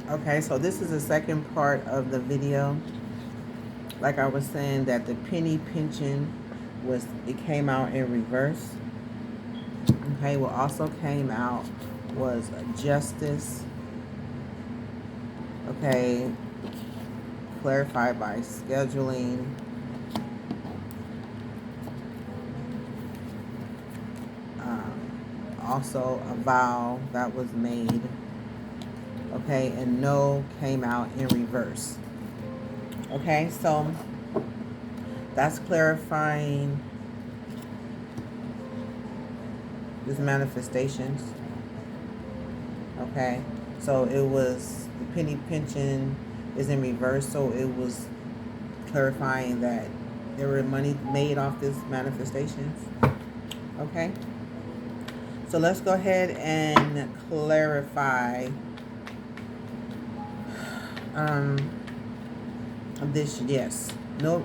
Okay, so this is the second part of the video. Like I was saying, that the penny pinching it came out in reverse. Okay, what also came out was justice. Okay, clarified by scheduling. Also a vow that was made. Okay, and no came out in reverse. Okay, so that's clarifying these manifestations. Okay, so it was the penny pinching is in reverse, so it was clarifying that there were money made off this manifestations. Okay, so let's go ahead and clarify um, this. Yes, no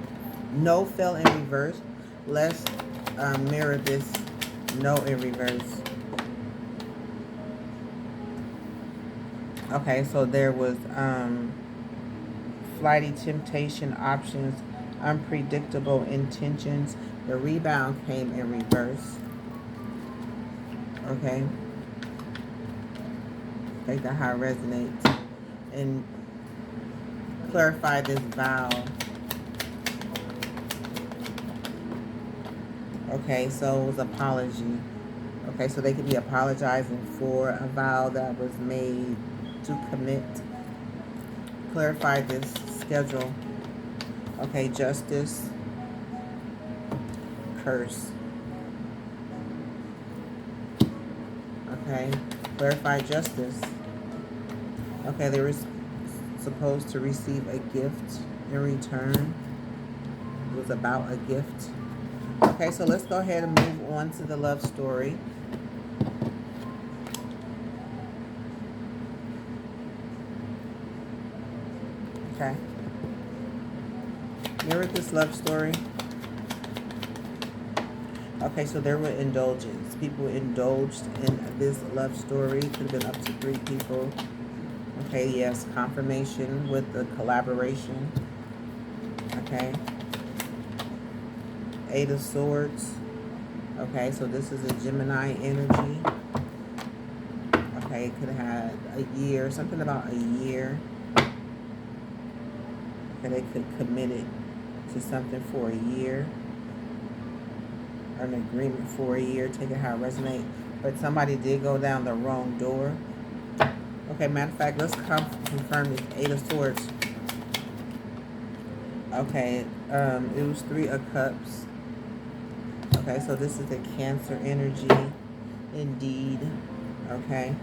fell in reverse. Let's mirror this no in reverse. Okay, so there was flighty temptation options, unpredictable intentions. The rebound came in reverse. Okay, take that how it resonates and clarify this vow. Okay, so it was apology. Okay, so they could be apologizing for a vow that was made to commit. Clarify this schedule. Okay, justice, curse. Okay, clarify justice. Okay, they were supposed to receive a gift in return. It was about a gift. Okay, so let's go ahead and move on to the love story. Okay. Mirror this love story. Okay, so there were indulgence. People indulged in this love story. Could have been up to 3 people. Okay, yes, confirmation with the collaboration. Okay. 8 of Swords. Okay, so this is a Gemini energy. Okay, it could have had a year, something about a year. Okay, they could commit it to something for a year. Or an agreement for a year, take it how it resonates. But somebody did go down the wrong door. Okay, matter of fact, let's confirm this 8 of Swords. Okay, it was 3 of Cups. Okay, so this is the Cancer energy, indeed. Okay,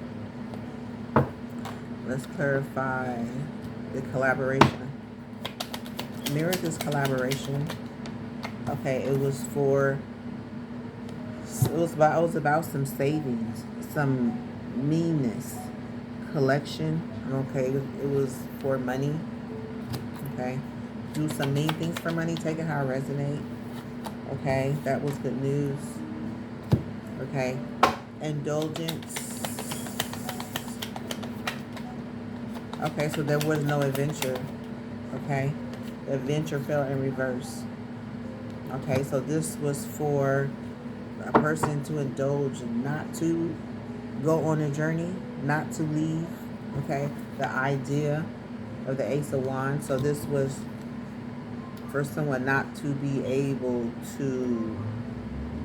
let's clarify the collaboration. Mirror this collaboration. Okay, it was about some savings, some meanness, collection. Okay, it was for money. Okay, do some mean things for money. Take it how it resonates. Okay, that was good news. Okay, indulgence. Okay, so there was no adventure. Okay, the adventure fell in reverse. Okay, so this was for a person to indulge, not to go on a journey, not to leave. Okay, the idea of the Ace of Wands. So this was for someone not to be able to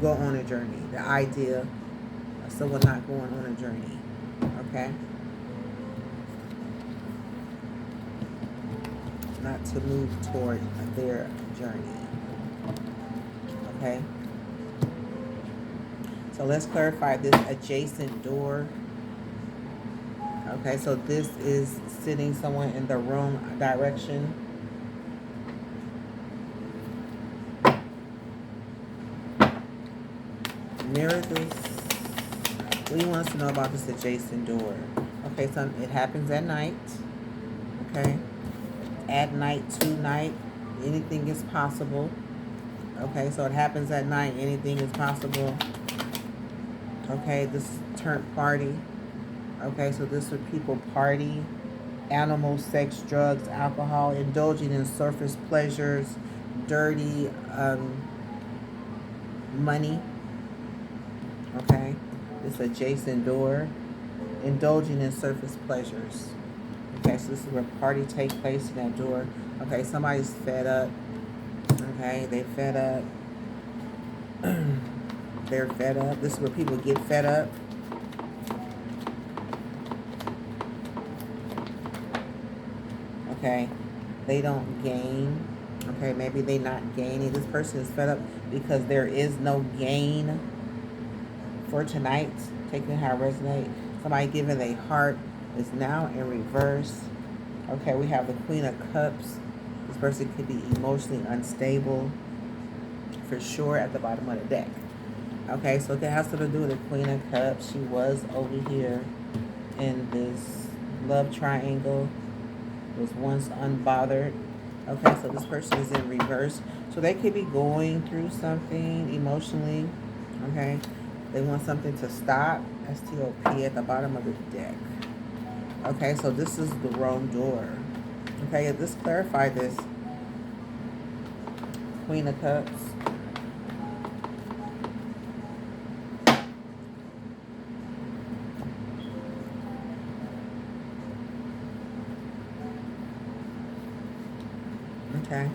go on a journey. The idea of someone not going on a journey. Okay, not to move toward their journey. Okay, so let's clarify this adjacent door. Okay, so this is sitting someone in the wrong direction. Mirror this. What do you want us to know about this adjacent door? Okay, so it happens at night. Okay, at night, tonight, anything is possible. Okay, so it happens at night, anything is possible. Okay, this is turn party. Okay, so this would people party. animal, sex, drugs, alcohol, indulging in surface pleasures, dirty money. Okay, this adjacent door, indulging in surface pleasures. Okay, so this is where party take place in that door. Okay, somebody's fed up. Okay, they fed up. They're fed up. This is where people get fed up. Okay, they don't gain. Okay, maybe they not gaining. This person is fed up because there is no gain for tonight. Taking how I resonate. Somebody giving their heart is now in reverse. Okay, we have the Queen of Cups. This person could be emotionally unstable for sure at the bottom of the deck. Okay, so it has to do with the Queen of Cups. She was over here in this love triangle. Was once unbothered. Okay, so this person is in reverse. So they could be going through something emotionally. Okay, they want something to stop. STOP at the bottom of the deck. Okay, so this is the wrong door. Okay, let's clarify this. Queen of Cups. Okay.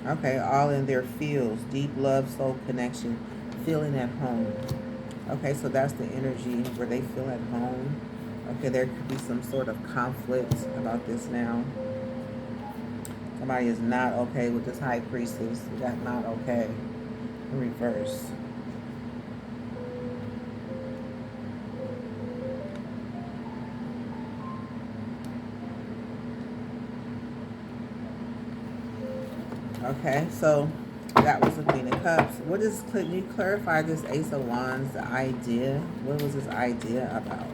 Okay, all in their fields. Deep love, soul connection, feeling at home. Okay, so that's the energy where they feel at home. Okay, there could be some sort of conflict about this now. Somebody is not okay with this high priestess. We got not okay in reverse. Okay, so that was the Queen of Cups. What is, can you clarify this Ace of Wands, the idea? What was this idea about?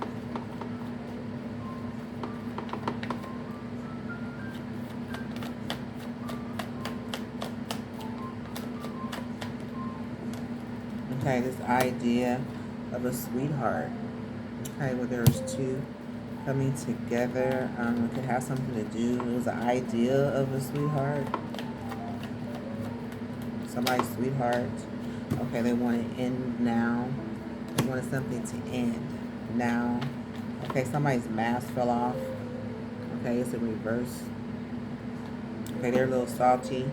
Okay, this idea of a sweetheart. Okay, well there's two coming together. It could have something to do. It was the idea of a sweetheart. Somebody's sweetheart. Okay, they want to end now. They wanted something to end now. Okay, somebody's mask fell off. Okay, it's in reverse. Okay, they're a little salty.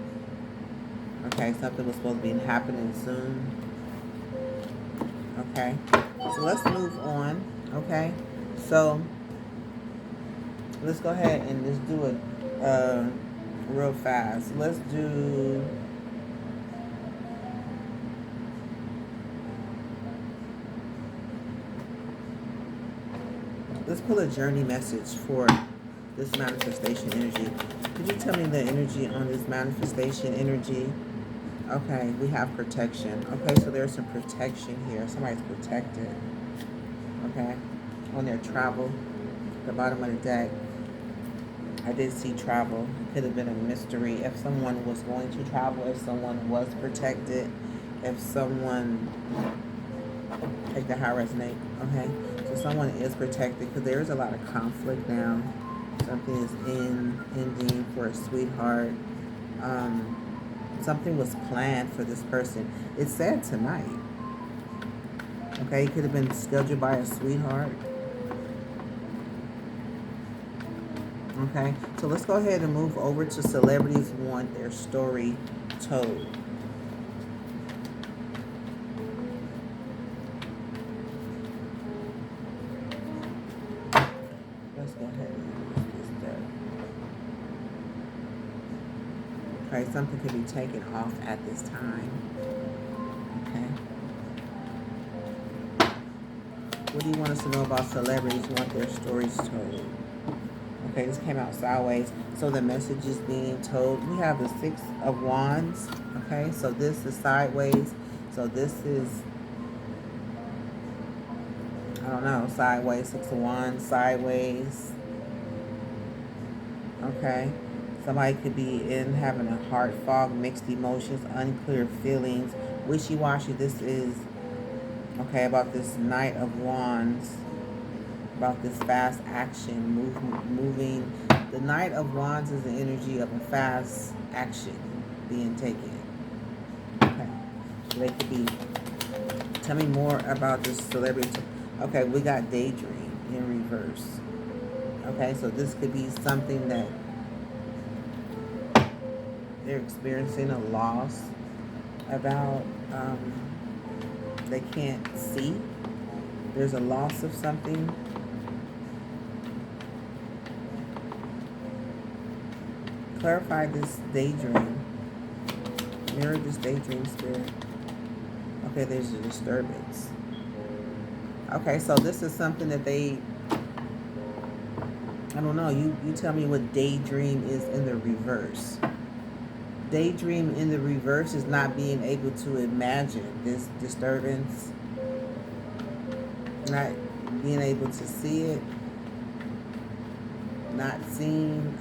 Okay, something was supposed to be happening soon. Okay, so let's move on. Okay, so let's go ahead and just do it real fast. Let's do... Let's pull a journey message for this manifestation energy. Could you tell me the energy on this manifestation energy? Okay, we have protection. Okay, so there's some protection here. Somebody's protected. Okay, on their travel. The bottom of the deck, I did see travel. It could have been a mystery. If someone was going to travel, if someone was protected, if someone... Take the high resonate. Okay, so someone is protected because there is a lot of conflict now. Something is ending for a sweetheart. Something was planned for this person. It said tonight. Okay, it could have been scheduled by a sweetheart. Okay, so let's go ahead and move over to celebrities want their story told. Let's go ahead and use this deck. Okay, something could be taken off at this time. Okay. What do you want us to know about celebrities who want their stories told? Okay, this came out sideways. So the message is being told. We have the Six of Wands. Okay, so this is sideways. So this is, I don't know, sideways. Six of Wands, sideways. Okay. Somebody could be in having a heart fog, mixed emotions, unclear feelings, wishy-washy. This is Okay, about this Knight of Wands, about this fast action, moving. The Knight of Wands is the energy of a fast action being taken. Okay, so they could be. Tell me more about this celebrity. Okay, we got daydream in reverse. Okay, so this could be something that they're experiencing a loss about. They can't see. There's a loss of something. Clarify this daydream. Mirror this daydream, spirit. Okay, there's a disturbance. Okay, so this is something that they, I don't know, you tell me what daydream is in the reverse. Daydream in the reverse is not being able to imagine this disturbance, not being able to see it, not seeing.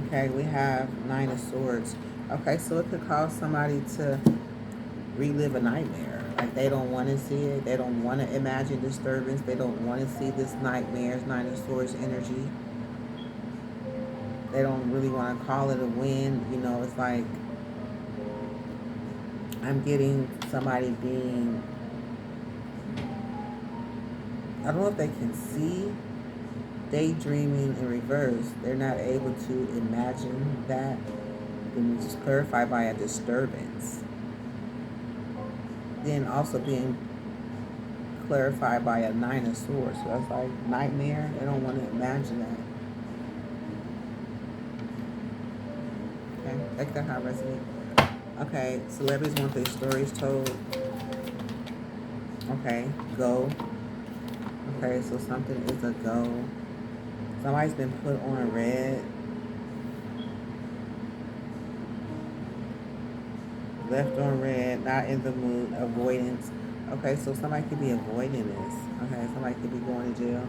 Okay, we have Nine of Swords. Okay, so it could cause somebody to relive a nightmare. Like they don't want to see it. They don't want to imagine disturbance. They don't want to see this nightmares, Nine of Swords energy. They don't really want to call it a win. You know, it's like I'm getting somebody being, I don't know if they can see daydreaming in reverse. They're not able to imagine that. Then we just clarify by a disturbance. Then also being clarified by a Nine of Swords. So that's like nightmare. They don't want to imagine that. Okay, take that how it resonates. Okay, celebrities want their stories told. Okay, go. Okay, so something is a go. Somebody's been put on red. Left on red, not in the mood, avoidance. Okay, so somebody could be avoiding this. Okay, somebody could be going to jail.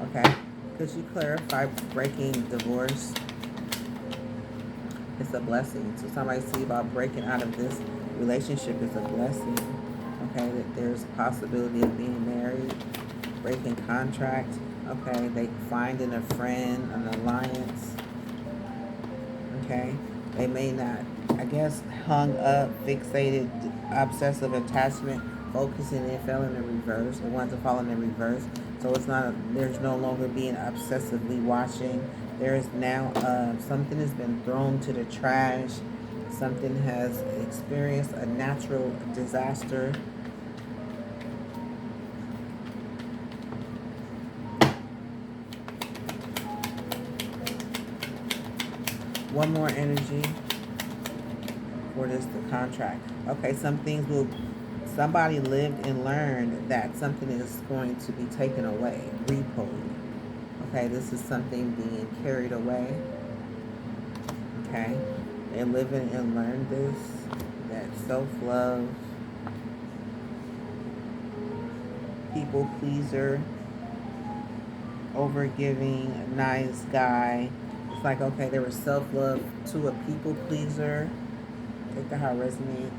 Okay, could you clarify breaking divorce? It's a blessing. So somebody see about breaking out of this relationship is a blessing. Okay, that there's a possibility of being married, breaking contract. Okay, they finding a friend, an alliance. Okay, they may not, I guess, hung up, fixated, obsessive attachment, focusing and fell in the reverse. They wanted to fall in the reverse. So it's not, there's no longer being obsessively watching. There is now, something has been thrown to the trash. Something has experienced a natural disaster. One more energy for this, the contract. Okay, some things will, somebody lived and learned that something is going to be taken away, repo. Okay, this is something being carried away. Okay, they living and learned this, that self-love, people pleaser, overgiving, nice guy. It's like, okay, there was self-love to a people pleaser. Take that how it resonates.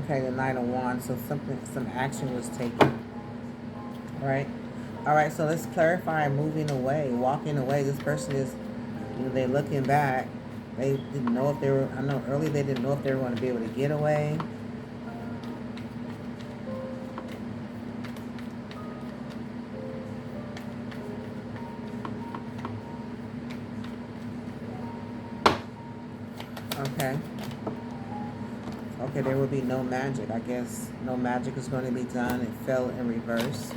Okay, the Knight of Wands. So some action was taken. Right? Alright, so let's clarify moving away, walking away. This person is, they're looking back. They didn't know if they were, I know earlier they didn't know if they were going to be able to get away. Okay. Okay, there will be no magic. I guess no magic is going to be done. It fell in reverse.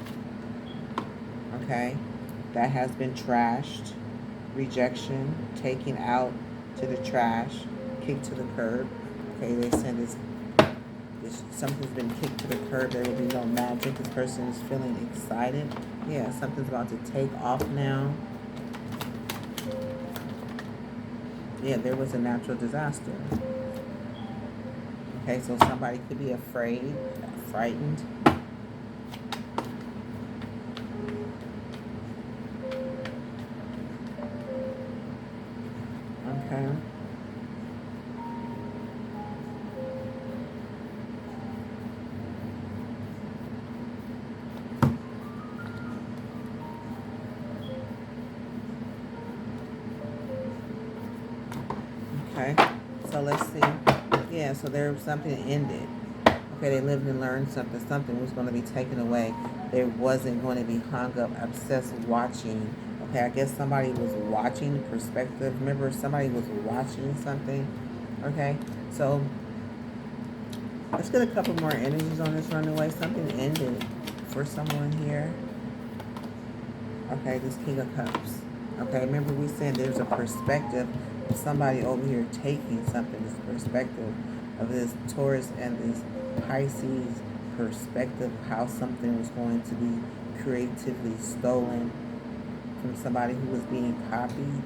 Okay. That has been trashed. Rejection. Taken out to the trash. Kicked to the curb. Okay, they said this something's been kicked to the curb. There will be no magic. This person is feeling excited. Yeah, something's about to take off now. Yeah, there was a natural disaster. Okay, so somebody could be afraid, frightened. Okay. Okay. So let's see. Yeah, so there was something that ended. Okay, they lived and learned something. Something was going to be taken away. There wasn't going to be hung up, obsessed watching. Okay, I guess somebody was watching perspective. Remember, somebody was watching something. Okay, so let's get a couple more energies on this runaway. Something ended for someone here. Okay, this King of Cups. Okay, remember we said there's a perspective of somebody over here taking something. This perspective of this Taurus and this Pisces perspective, how something was going to be creatively stolen from somebody who was being copied.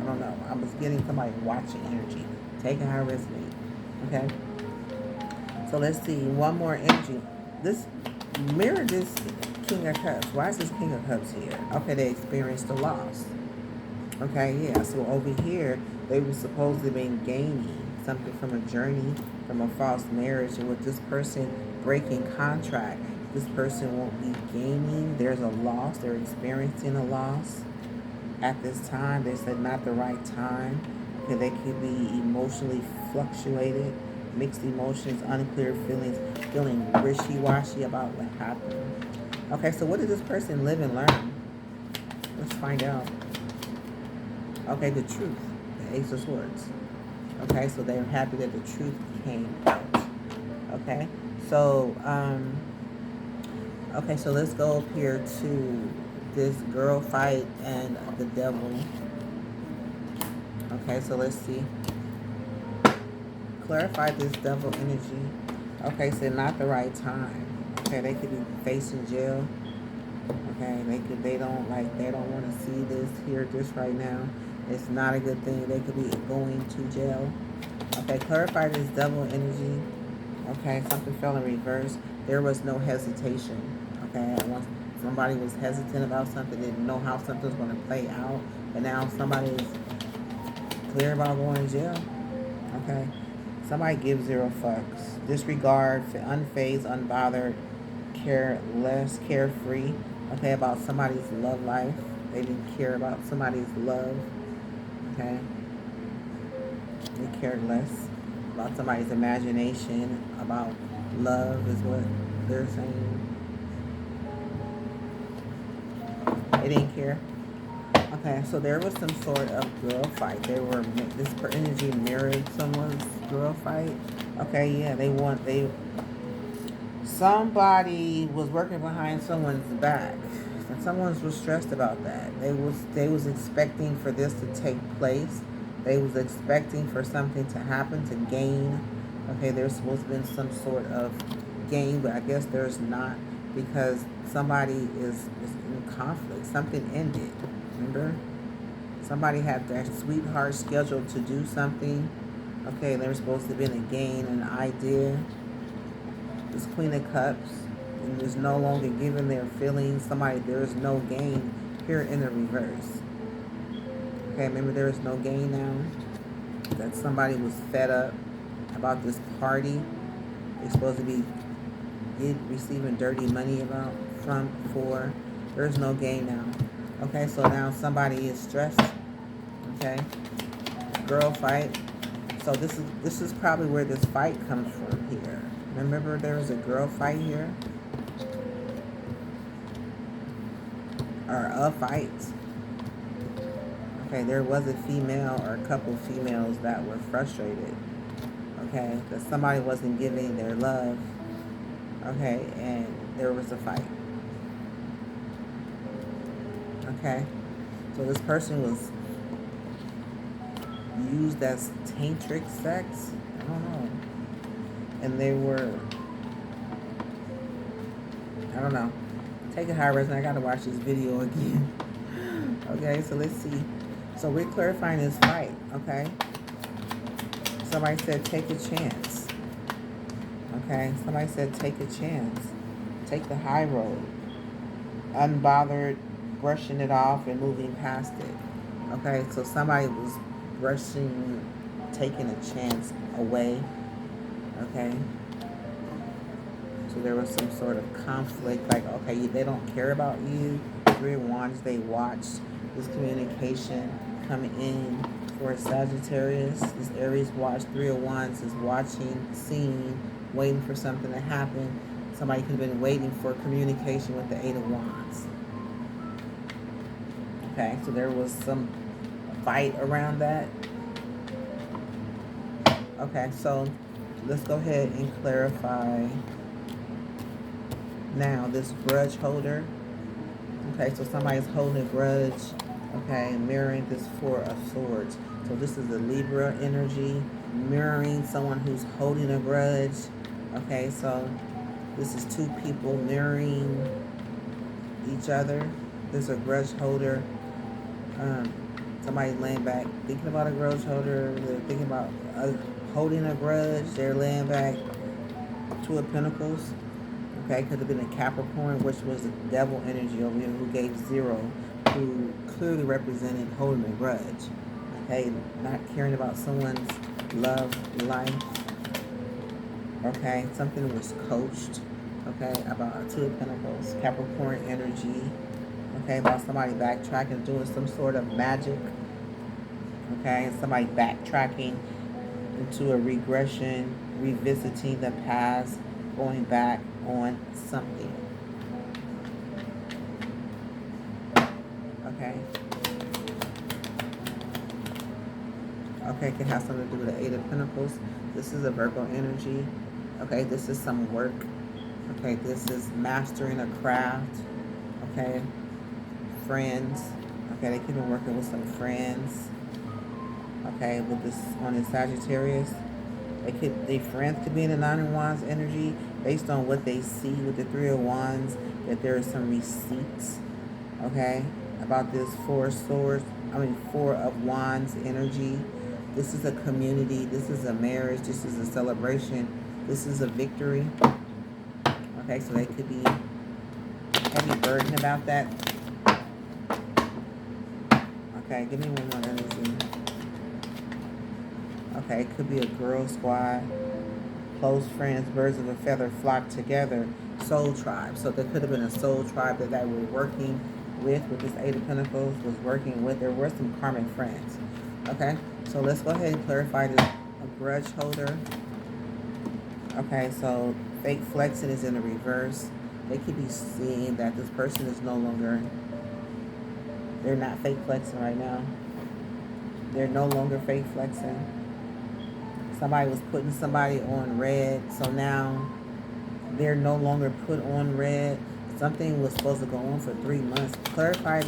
I don't know. I was getting somebody watching energy, taking how it resonate. Okay, so let's see one more energy. This mirror this King of Cups. Why is this King of Cups here? Okay, they experienced a loss. Okay, yeah. So over here, they were supposed to be gaining something from a journey, from a false marriage, and with this person breaking contract, this person won't be gaining. There's a loss. They're experiencing a loss at this time. They said not the right time. Okay, they could be emotionally fluctuated, mixed emotions, unclear feelings, feeling wishy-washy about what happened. Okay, so what did this person live and learn? Let's find out. Okay, the truth, the Ace of Swords. Okay, so they're happy that the truth came out. Okay, so okay, so let's go up here to this girl fight and the devil. Okay, so let's see. Clarify this devil energy. Okay, so not the right time. Okay, they could be facing jail. Okay, they don't want to see this, hear this right now. It's not a good thing. They could be going to jail. Okay, clarify this devil energy. Okay, something fell in reverse. There was no hesitation. Okay, once somebody was hesitant about something, didn't know how something was going to play out, but now somebody is clear about going to jail. Okay, somebody gives zero fucks. Disregard, unfazed, unbothered, careless, carefree. Okay, about somebody's love life. They didn't care about somebody's love. Okay, they cared less about somebody's imagination, about love is what they're saying. They didn't care. Okay, so there was some sort of girl fight. This energy mirrored someone's girl fight. Okay, yeah, somebody was working behind someone's back, and someone was stressed about that. They was expecting for this to take place. They was expecting for something to happen to gain. Okay, there's supposed to be some sort of gain, but I guess there's not, because somebody is in conflict. Something ended. Remember? Somebody had their sweetheart scheduled to do something. Okay, they were supposed to be in a gain, an idea. This Queen of Cups, and is no longer giving their feelings. There is no gain here in the reverse. Okay, remember there is no gain now. That somebody was fed up about this party. They're supposed to be receiving dirty money for. There's no gain now. Okay, so now somebody is stressed. Okay, girl fight. So this is probably where this fight comes from here. Remember there was a girl fight here? Or a fight. Okay, there was a female or a couple females that were frustrated. Okay, that somebody wasn't giving their love. Okay, and there was a fight. Okay, so this person was used as tantric sex. I don't know. And they were, I don't know. Take it high resonance. I gotta watch this video again. Okay, so let's see. So we're clarifying this fight, okay? Somebody said take a chance. Okay? Somebody said take a chance. Take the high road. Unbothered, brushing it off and moving past it. Okay? So somebody was brushing, taking a chance away. Okay? So there was some sort of conflict, like, okay, they don't care about you. Three of Wands, they watched this communication come in for a Sagittarius. This Aries watch, Three of Wands is watching, seeing, waiting for something to happen. Somebody could have been waiting for communication with the Eight of Wands. Okay, so there was some fight around that. Okay, so let's go ahead and clarify now this grudge holder. Okay, so somebody's holding a grudge. Okay, mirroring this Four of Swords. So this is a Libra energy, mirroring someone who's holding a grudge. Okay, so this is two people mirroring each other. There's a grudge holder. Somebody's laying back thinking about a grudge holder. They're thinking about holding a grudge. They're laying back. Two of Pentacles. Okay, could have been a Capricorn, which was the devil energy over here, who gave 0, who clearly represented holding a grudge. Okay, not caring about someone's love life. Okay, something was coached. Okay, about Two of Pentacles, Capricorn energy. Okay, about somebody backtracking, doing some sort of magic. Okay, and somebody backtracking into a regression, revisiting the past, going back on something. Okay. Okay, it can have something to do with the Eight of Pentacles. This is a Virgo energy. Okay, this is some work. Okay, this is mastering a craft. Okay, friends. Okay, they could be working with some friends. Okay, with this on the Sagittarius. Their friends could be in the Nine of Wands energy based on what they see with the Three of Wands, that there are some receipts, okay, about this Four of Wands energy. This is a community. This is a marriage. This is a celebration. This is a victory. Okay, so they could be heavy burden about that. Okay, give me one more energy. Okay, it could be a girl squad, close friends, birds of a feather flock together, soul tribe. So there could have been a soul tribe that they were working with this Eight of Pentacles, was working with. There were some karmic friends. Okay, so let's go ahead and clarify this. A grudge holder. Okay, so fake flexing is in the reverse. They could be seeing that this person is no longer, they're not fake flexing right now. They're no longer fake flexing. Somebody was putting somebody on red, so now they're no longer put on red. Something was supposed to go on for 3 months. Clarify,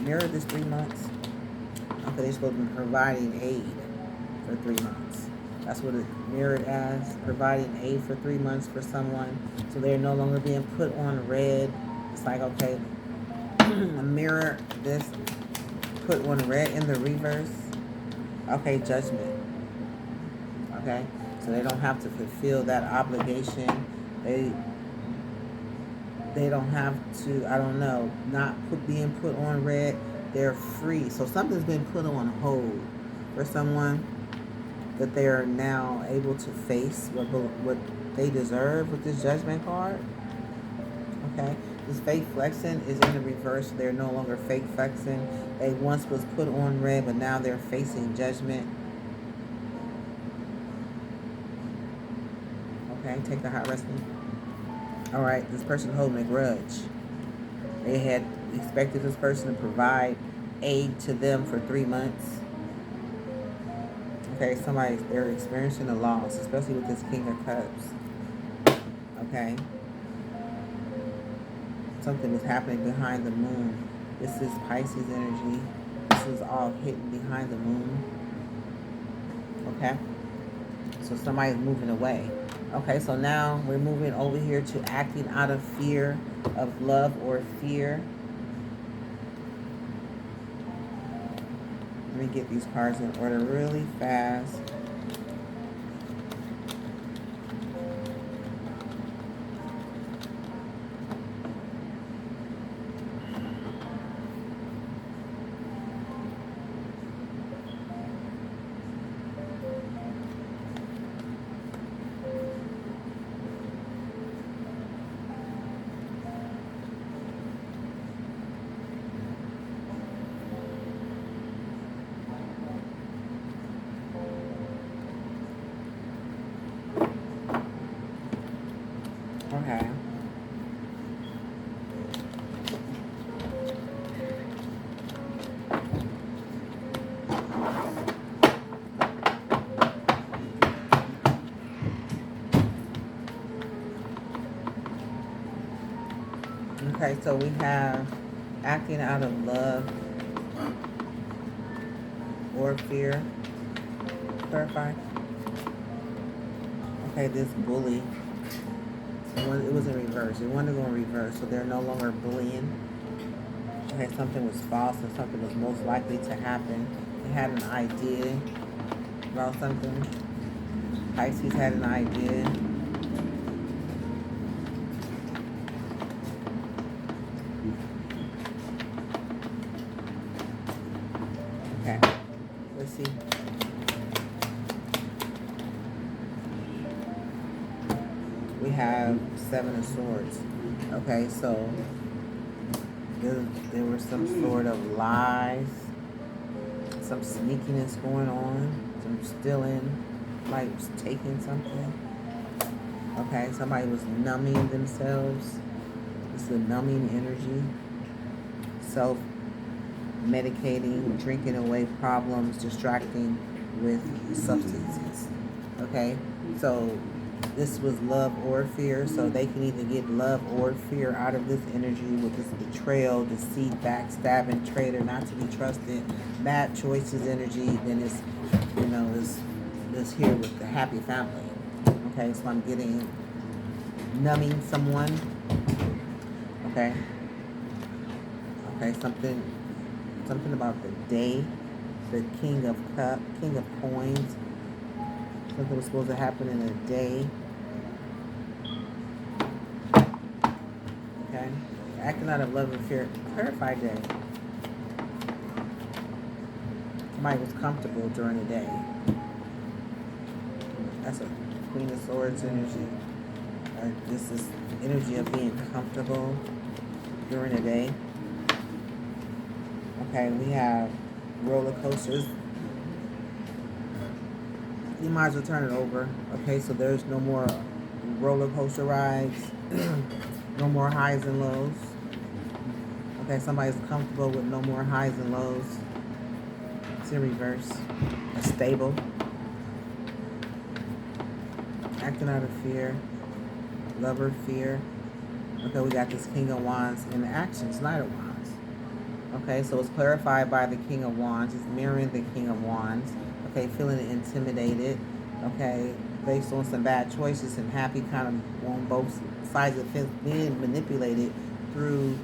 mirror this 3 months. Okay, they're supposed to be providing aid for 3 months. That's what it mirrored as, providing aid for 3 months for someone. So they're no longer being put on red. It's like, okay, mirror this, put on red in the reverse. Okay, judgment. Okay, so they don't have to fulfill that obligation. They don't have to, I don't know, being put on red. They're free. So something's been put on hold for someone that they are now able to face what they deserve with this judgment card. Okay, this fake flexing is in the reverse. They're no longer fake flexing. They once was put on red, but now they're facing judgment. Okay, take the hot wrestling. All right, this person holding a grudge. They had expected this person to provide aid to them for 3 months. Okay, they're experiencing a loss, especially with this King of Cups. Okay. Something is happening behind the moon. This is Pisces energy. This is all hidden behind the moon. Okay. So somebody's moving away. Okay, so now we're moving over here to acting out of fear of love or fear. Let me get these cards in order really fast. Okay. Okay, so we have acting out of love or fear. Clarify. Okay, this bully. It was in reverse. It wanted to go in reverse, so they're no longer bullying. Okay, something was false and something was most likely to happen. They had an idea about something. Pisces had an idea. Okay, let's see. We have 7 of Swords. Okay, so there was some sort of lies, some sneakiness going on, some stealing, like taking something. Okay, somebody was numbing themselves. This is a numbing energy. Self-medicating, drinking away problems, distracting with substances. Okay, so this was love or fear, so they can either get love or fear out of this energy with this betrayal, deceit, backstabbing, traitor, not to be trusted, bad choices energy. Then it's, is here with the happy family. Okay, so I'm getting numbing someone. Okay, something about the day, the King of Coins. Something was supposed to happen in a day. Okay. Acting out of love and fear. Clarify day. Somebody was comfortable during the day. That's a Queen of Swords energy. This is energy of being comfortable during the day. Okay, we have roller coasters. You might as well turn it over. Okay, so there's no more roller coaster rides, no more highs and lows. Okay, somebody's comfortable with no more highs and lows. It's in reverse. A stable. Acting out of fear. Lover, fear. Okay, we got this King of Wands in actions, Knight of Wands. Okay, so it's clarified by the King of Wands. It's mirroring the King of Wands. Okay, feeling intimidated. Okay, based on some bad choices and happy, kind of on both sides of the fence, being manipulated through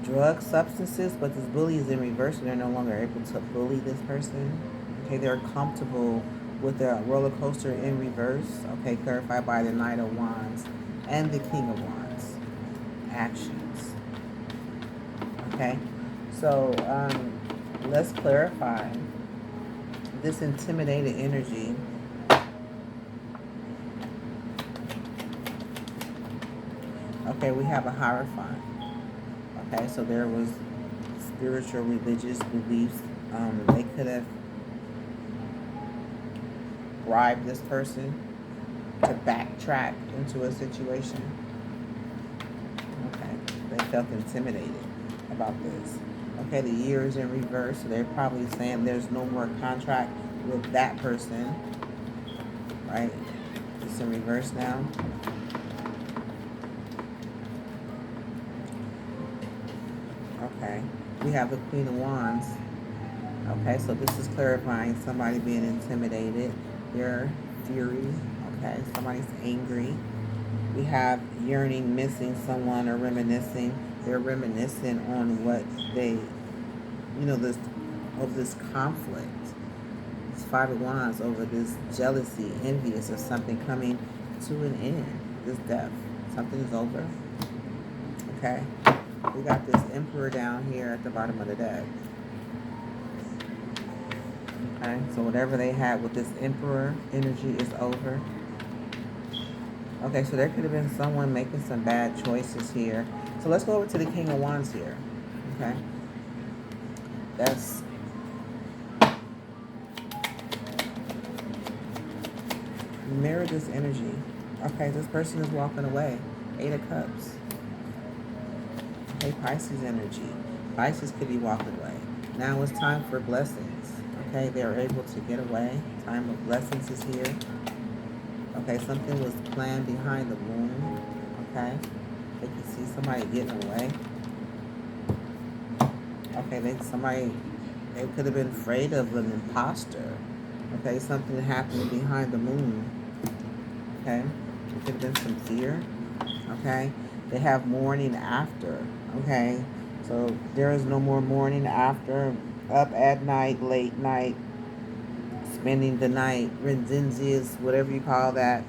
drugs, substances. But this bully is in reverse, and they're no longer able to bully this person. Okay, they're comfortable with their roller coaster in reverse. Okay, clarified by the Knight of Wands and the King of Wands. Actions. Okay, so let's clarify this intimidated energy. Okay, we have a Hierophant. Okay, so there was spiritual, religious beliefs. They could have bribed this person to backtrack into a situation. Okay, they felt intimidated about this. Okay, the year is in reverse, so they're probably saying there's no more contract with that person, right? It's in reverse now. Okay, we have the Queen of Wands. Okay, so this is clarifying somebody being intimidated, their fury. Okay, somebody's angry. We have yearning, missing someone, or reminiscing. They're reminiscing on what they, this over this conflict. It's 5 of Wands over this jealousy, envious of something coming to an end. This death. Something is over. Okay. We got this Emperor down here at the bottom of the deck. Okay. So whatever they had with this Emperor energy is over. Okay, so there could have been someone making some bad choices here. So let's go over to the King of Wands here. Okay. That's mirror this energy. Okay, this person is walking away. 8 of Cups. Okay, Pisces energy. Pisces could be walking away. Now it's time for blessings. Okay, they're able to get away. Time of blessings is here. Okay, something was planned behind the moon. Okay, they can see somebody getting away. Okay, they could have been afraid of an imposter. Okay, something happened behind the moon. Okay, it could have been some fear. Okay, they have morning after. Okay, so there is no more morning after. Up at night, late night, spending the night, redenzias, whatever you call that.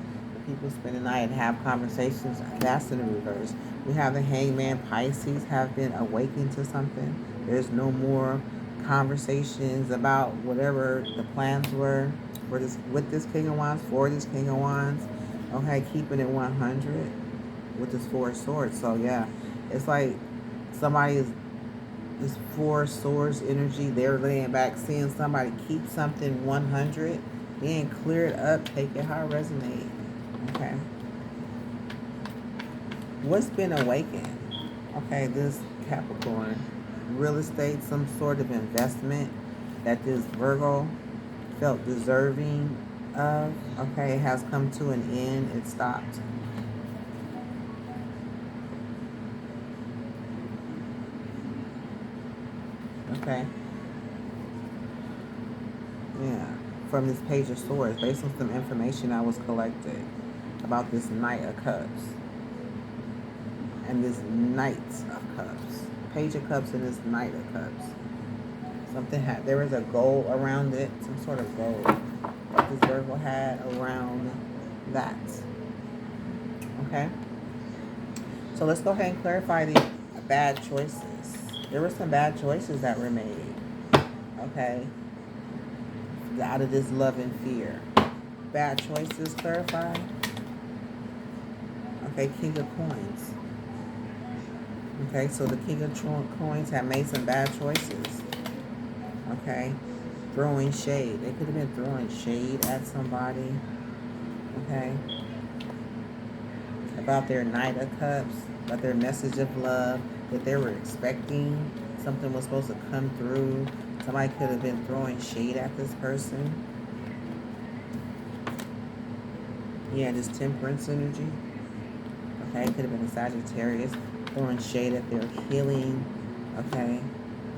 People spend the night and have conversations. That's in the reverse. We have the Hangman. Pisces have been awakened to something. There's no more conversations about whatever the plans were for this, with this King of Wands, for this King of Wands. Okay, keeping it 100 with this 4 of Swords. So yeah, it's like somebody is this 4 of Swords energy. They're laying back, seeing somebody keep something 100, being cleared up, take it how it resonates. Okay. What's been awakened? Okay, this Capricorn. Real estate, some sort of investment that this Virgo felt deserving of. Okay, it has come to an end. It stopped. Okay. Yeah. From this Page of Swords, based on some information I was collecting about this Knight of Cups and this Knight of Cups. Page of Cups and this Knight of Cups. There was a goal around it, some sort of goal that this Virgo had around that. Okay? So let's go ahead and clarify the bad choices. There were some bad choices that were made. Okay? Out of this love and fear. Bad choices clarified. Okay, King of Coins. Okay, so the King of Coins have made some bad choices. Okay, throwing shade. They could have been throwing shade at somebody. Okay, about their Knight of Cups, about their message of love that they were expecting. Something was supposed to come through. Somebody could have been throwing shade at this person. Yeah, this Temperance energy. Okay, it could have been a Sagittarius throwing shade at their healing. Okay,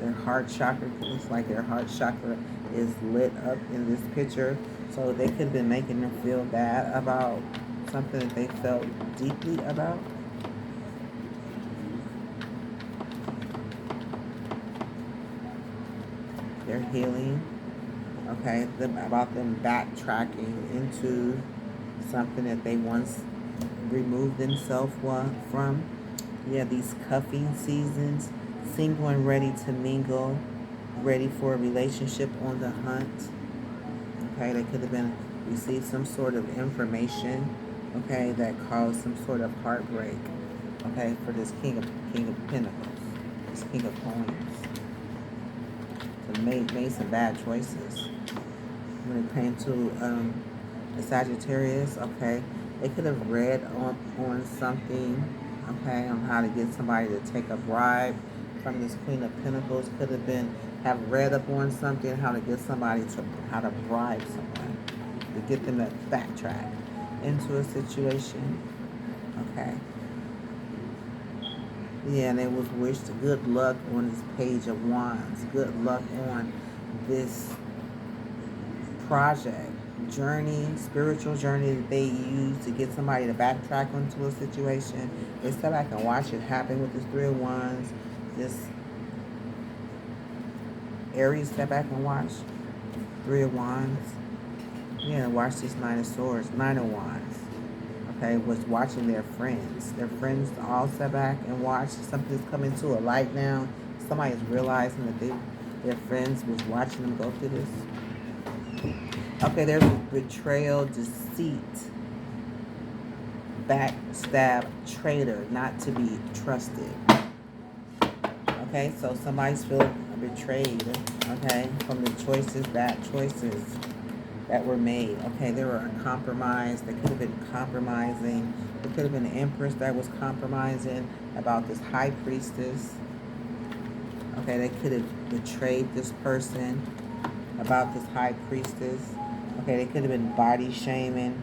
their heart chakra. Looks like their heart chakra is lit up in this picture. So they could have been making them feel bad about something that they felt deeply about. Their healing. Okay, about them backtracking into something that they once removed themselves from. Yeah, these cuffing seasons, single and ready to mingle, ready for a relationship, on the hunt. Okay, they could have been received some sort of information, okay, that caused some sort of heartbreak. Okay, for this King of Pentacles, this King of Coins. So made some bad choices when it came to the Sagittarius. Okay, they could have read on something, okay, on how to get somebody to take a bribe from this Queen of Pentacles. Could have read up on something, how to get somebody to, how to bribe someone, to get them to backtrack into a situation. Okay. Yeah, and it was wished good luck on this Page of Wands. Good luck on this project, journey, spiritual journey that they use to get somebody to backtrack onto a situation. They step back and watch it happen with this 3 of Wands. This Aries, step back and watch. Three of Wands. Yeah, watch this Nine of Swords. Nine of Wands. Okay, was watching their friends. Their friends all step back and watch. Something's coming to a light now. Somebody's realizing that their friends was watching them go through this. Okay, there's betrayal, deceit, backstab, traitor, not to be trusted. Okay, so somebody's feeling betrayed, okay, from the choices, bad choices that were made. Okay, there were a compromise. They could have been compromising. There could have been an empress that was compromising about this high priestess. Okay, they could have betrayed this person about this high priestess. Okay, they could have been body shaming,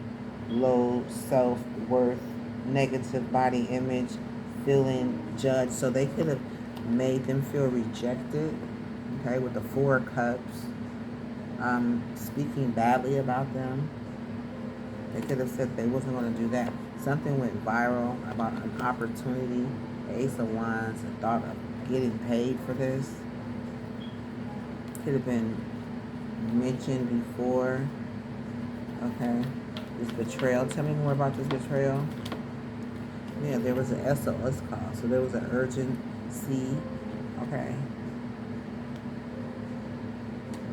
low self-worth, negative body image, feeling judged. So they could have made them feel rejected, okay, with the Four of Cups, speaking badly about them. They could have said they wasn't going to do that. Something went viral about an opportunity. The Ace of Wands, the thought of getting paid for this. Could have been mentioned before. Okay, this betrayal. Tell me more about this betrayal. Yeah, there was an SOS call, so there was an urgency. Okay.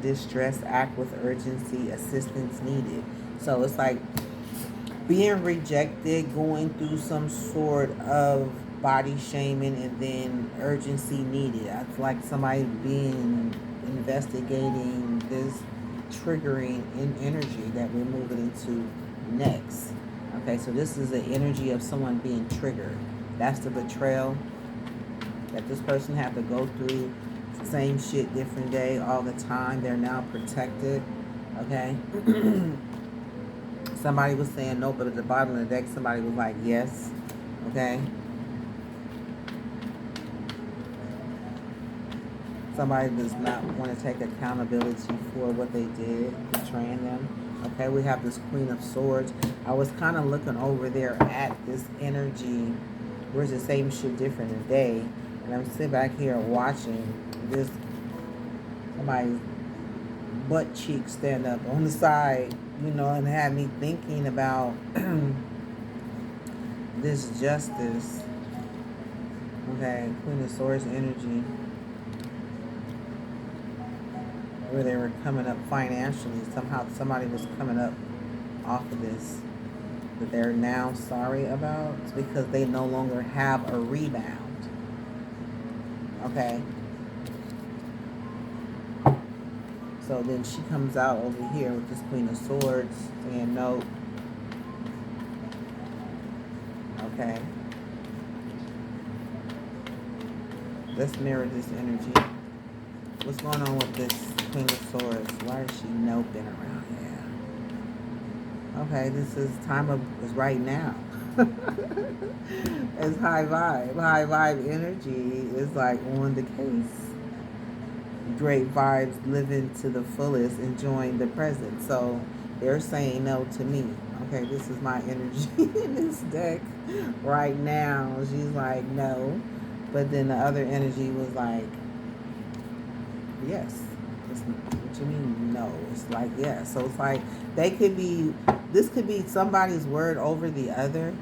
Distress act with urgency, assistance needed. So it's like being rejected, going through some sort of body shaming, and then urgency needed. It's like somebody being investigating this triggering in energy that we're moving into next. Okay, so this is the energy of someone being triggered. That's the betrayal that this person had to go through. Same shit, different day, all the time. They're now protected. Okay. Somebody was saying no, but at the bottom of the deck, somebody was like yes. Okay. Somebody does not want to take accountability for what they did, betraying them. Okay, we have this Queen of Swords. I was kind of looking over there at this energy. Where's the same shit, different today? And I'm sitting back here watching this somebody's butt cheek stand up on the side, you know, and had me thinking about this justice. Okay, Queen of Swords energy. Where they were coming up financially. Somehow somebody was coming up off of this that they're now sorry about. It's because they no longer have a rebound. Okay. So then she comes out over here with this Queen of Swords saying no. Okay. Let's mirror this energy. What's going on with this Queen of Swords? Why is she noping around here? Okay, this is is right now. It's high vibe. High vibe energy is like on the case. Great vibes, living to the fullest, enjoying the present. So they're saying no to me. Okay, this is my energy in this deck right now. She's like no. But then the other energy was like, yes. What you mean no? It's like yes. So it's like this could be somebody's word over the other.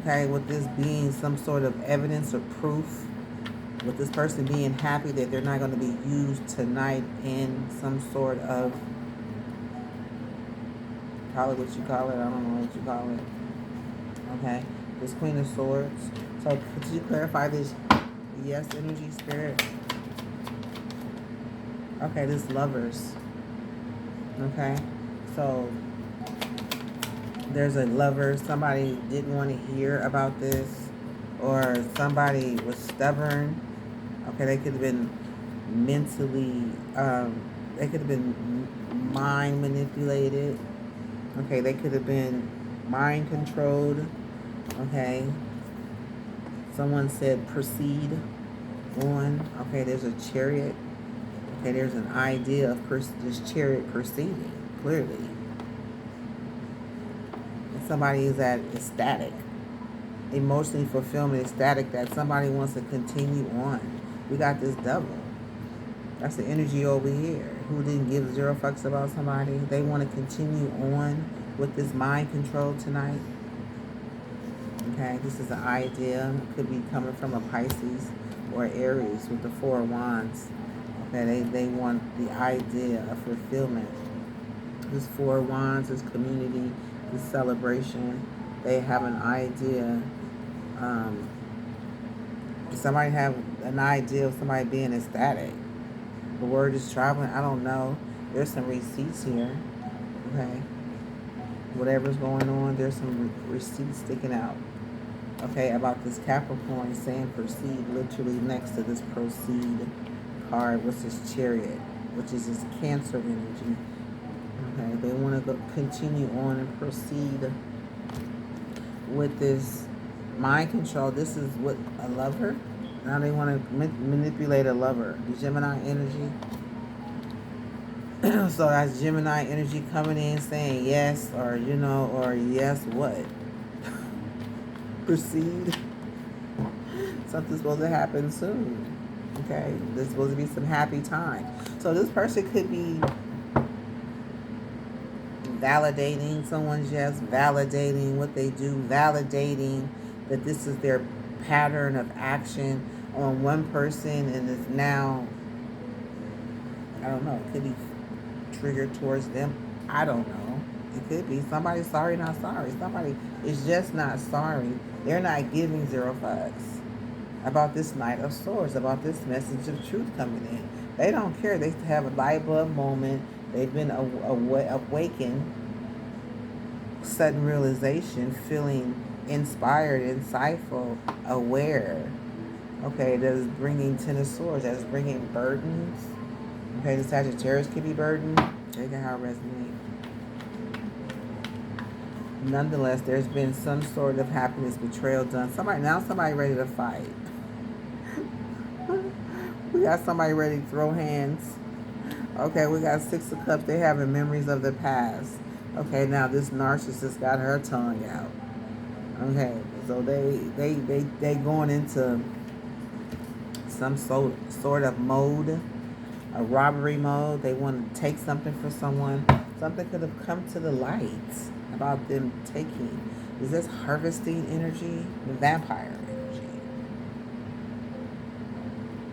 Okay, with this being some sort of evidence or proof, with this person being happy that they're not going to be used tonight in some sort of, call it what you call it, I don't know what you call it. Okay, this Queen of Swords. So could you clarify this yes energy, spirit? Okay, this Lovers. Okay, so there's a lover. Somebody didn't want to hear about this, or somebody was stubborn. Okay, they could have been mentally, they could have been mind manipulated. Okay, they could have been mind controlled. Okay, someone said proceed on. Okay, there's a Chariot. Okay, there's an idea of this Chariot proceeding, clearly. And somebody is ecstatic, emotionally fulfillment, ecstatic that somebody wants to continue on. We got this Devil. That's the energy over here. Who didn't give zero fucks about somebody? They want to continue on with this mind control tonight. Okay, this is an idea. It could be coming from a Pisces or Aries with the Four of Wands. Okay, they want the idea of fulfillment. This Four of Wands, this community, this celebration. They have an idea. Somebody have an idea of somebody being ecstatic. The word is traveling. I don't know. There's some receipts here. Okay. Whatever's going on, there's some receipts sticking out. Okay, about this Capricorn saying proceed, literally next to this proceed card, which is Chariot, which is this Cancer energy. Okay, they want to go continue on and proceed with this mind control. This is what a lover. Now they want to manipulate a lover. The Gemini energy. So that's Gemini energy coming in saying yes, or or yes what? Proceed. Something's supposed to happen soon. Okay, there's supposed to be some happy time. So this person could be validating someone's yes, validating what they do, validating that this is their pattern of action on one person, and is now, I don't know, it could be triggered towards them. I don't know. It could be somebody sorry, not sorry. Somebody is just not sorry. They're not giving zero fucks about this Knight of Swords, about this message of truth coming in. They don't care. They have a light bulb moment. They've been awakened, sudden realization, feeling inspired, insightful, aware. Okay, that is bringing Ten of Swords. That is bringing burdens. Okay, the Sagittarius could be burdened. Take it how it resonates. Nonetheless, there's been some sort of happiness, betrayal done. Somebody ready to fight. We got somebody ready to throw hands. Okay, we got Six of Cups. They having memories of the past. Okay, now this narcissist got her tongue out. Okay, so they going into some sort of mode, a robbery mode. They want to take something for someone. Something could have come to the light about them taking. Is this harvesting energy? The vampire energy.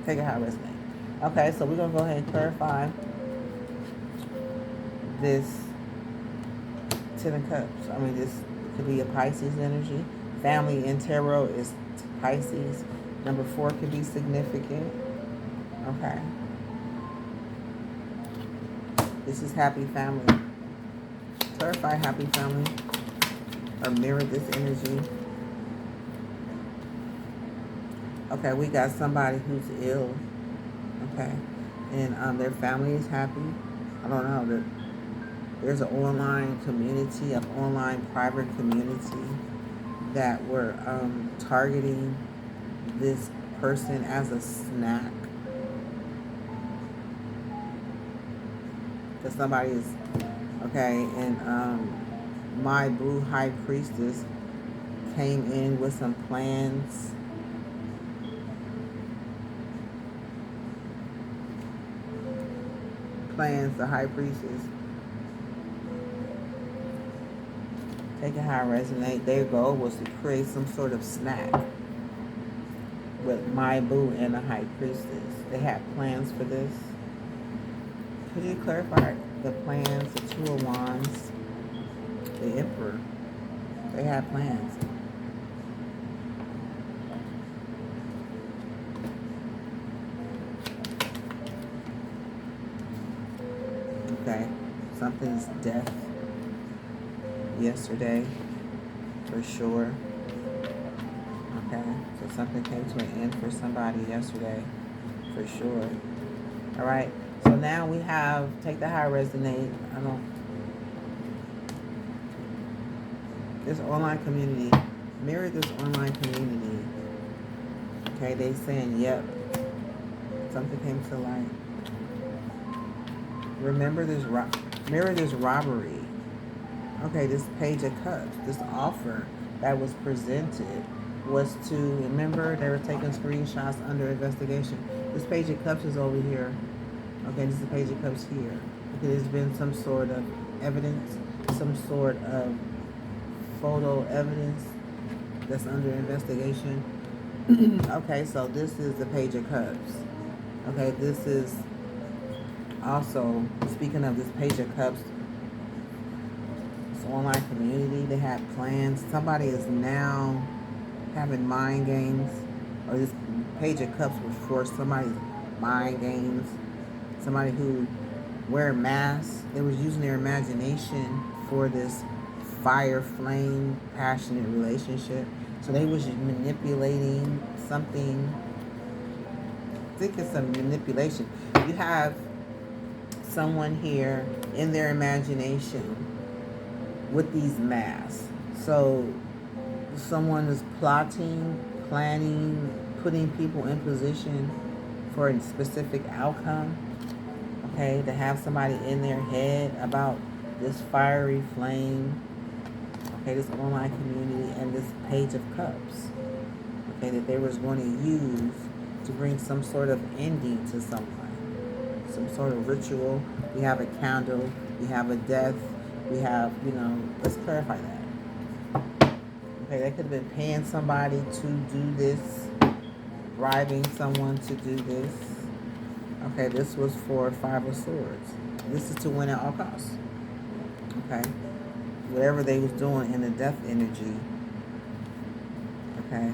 Take it how it resonates. Okay, so we're going to go ahead and clarify this Ten of Cups. I mean, this could be a Pisces energy. Family in tarot is Pisces. Number 4 could be significant. Okay. This is happy family. Clarify happy family. Or mirror this energy. Okay, we got somebody who's ill. Okay. And their family is happy. I don't know. There's an online community, an online private community that were targeting this person as a snack. Because somebody is, okay, and my Blue High Priestess came in with some plans. The High Priestess. Take it how it resonates. Their goal was to create some sort of snack with my Boo and the High Priestess. They had plans for this. Could you clarify the plans? The Two of Wands, the Emperor. They had plans. Okay, something's death yesterday, for sure. Okay, so something came to an end for somebody yesterday, for sure. All right, so now we have, take the high resonate. This online community, mirror this online community. Okay, they saying, yep, something came to light. Remember this, mirror this robbery. Okay, this Page of Cups, this offer that was presented was to, remember they were taking screenshots under investigation. This Page of Cups is over here. Okay, this is the Page of Cups here. Okay, there's been some sort of evidence, some sort of photo evidence that's under investigation. Okay, so this is the Page of Cups. Okay, this is also, speaking of this Page of Cups, it's an online community. They have plans. Somebody is now having mind games, or this Page of Cups was for somebody's mind games. Somebody who wear masks. They was using their imagination for this fire, flame, passionate relationship. So they was manipulating something. I think it's a manipulation. You have someone here in their imagination with these masks. So someone is plotting, planning, putting people in position for a specific outcome. Okay, to have somebody in their head about this fiery flame. Okay, this online community and this Page of Cups. Okay, that they was going to use to bring some sort of ending to someone. Some sort of ritual. We have a candle. We have a death. We have, let's clarify that. Okay, they could have been paying somebody to do this, bribing someone to do this. Okay, this was for Five of Swords. This is to win at all costs. Okay, whatever they was doing in the death energy. Okay,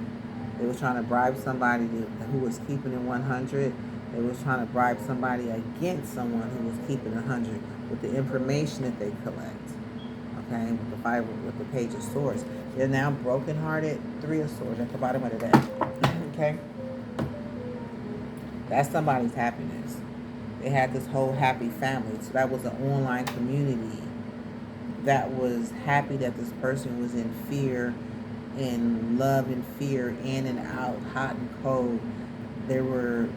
they was trying to bribe somebody who was keeping it 100. They was trying to bribe somebody against someone who was keeping 100 with the information that they collect. Okay, with the Page of Swords. They're now brokenhearted. Three of Swords at the bottom of the deck. Okay, that's somebody's happiness. They had this whole happy family. So that was an online community that was happy that this person was in fear, in love and fear, in and out, hot and cold. They were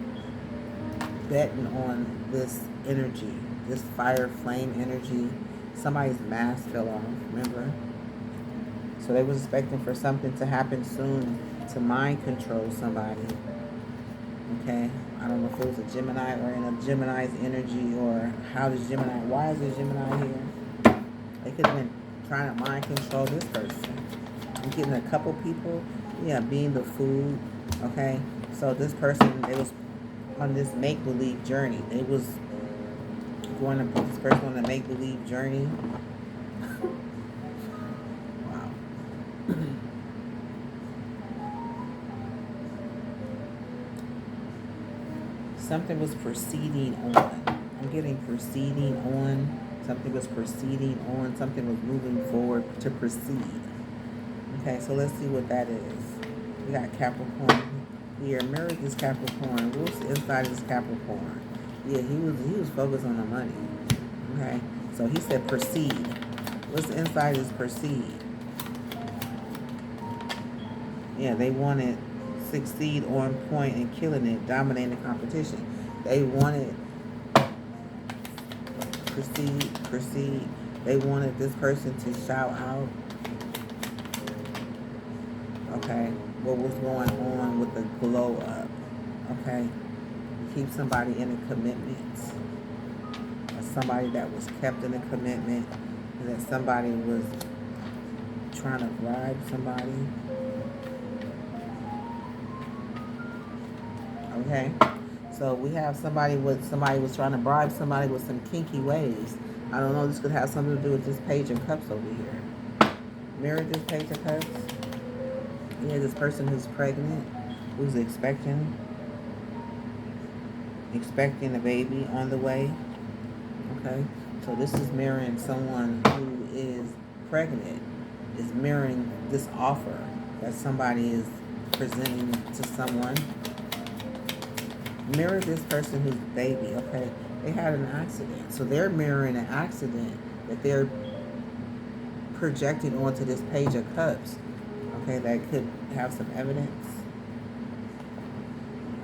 betting on this energy, this fire flame energy. Somebody's mask fell off, remember? So they was expecting for something to happen soon to mind control somebody. Okay, I don't know if it was a Gemini or in a Gemini's energy, or how does Gemini, why is there Gemini here? They could have been trying to mind control this person. I'm getting a couple people, being the food. Okay, so this person, they was on this make-believe journey. They was going to put this person on a make-believe journey. Wow. Something was proceeding on. I'm getting proceeding on. Something was proceeding on. Something was moving forward to proceed. Okay, so let's see what that is. We got Capricorn here. Mirror this Capricorn. What's inside of this Capricorn? Yeah, he was focused on the money. Okay, so he said proceed. What's inside is proceed. Yeah, they wanted succeed on point and killing it, dominating the competition. They wanted proceed. They wanted this person to shout out. Okay, what was going on with the glow up? Okay, keep somebody in a commitment. Somebody that was kept in a commitment, and that somebody was trying to bribe somebody. Okay, so we have somebody was trying to bribe somebody with some kinky ways. I don't know, this could have something to do with this Page of Cups over here. Mirror this Page of Cups. Yeah, this person who's pregnant, who's expecting a baby on the way. Okay, so this is mirroring someone who is pregnant, is mirroring this offer that somebody is presenting to someone. Mirror this person who's baby. Okay, they had an accident, so they're mirroring an accident that they're projecting onto this Page of Cups. Okay, that could have some evidence.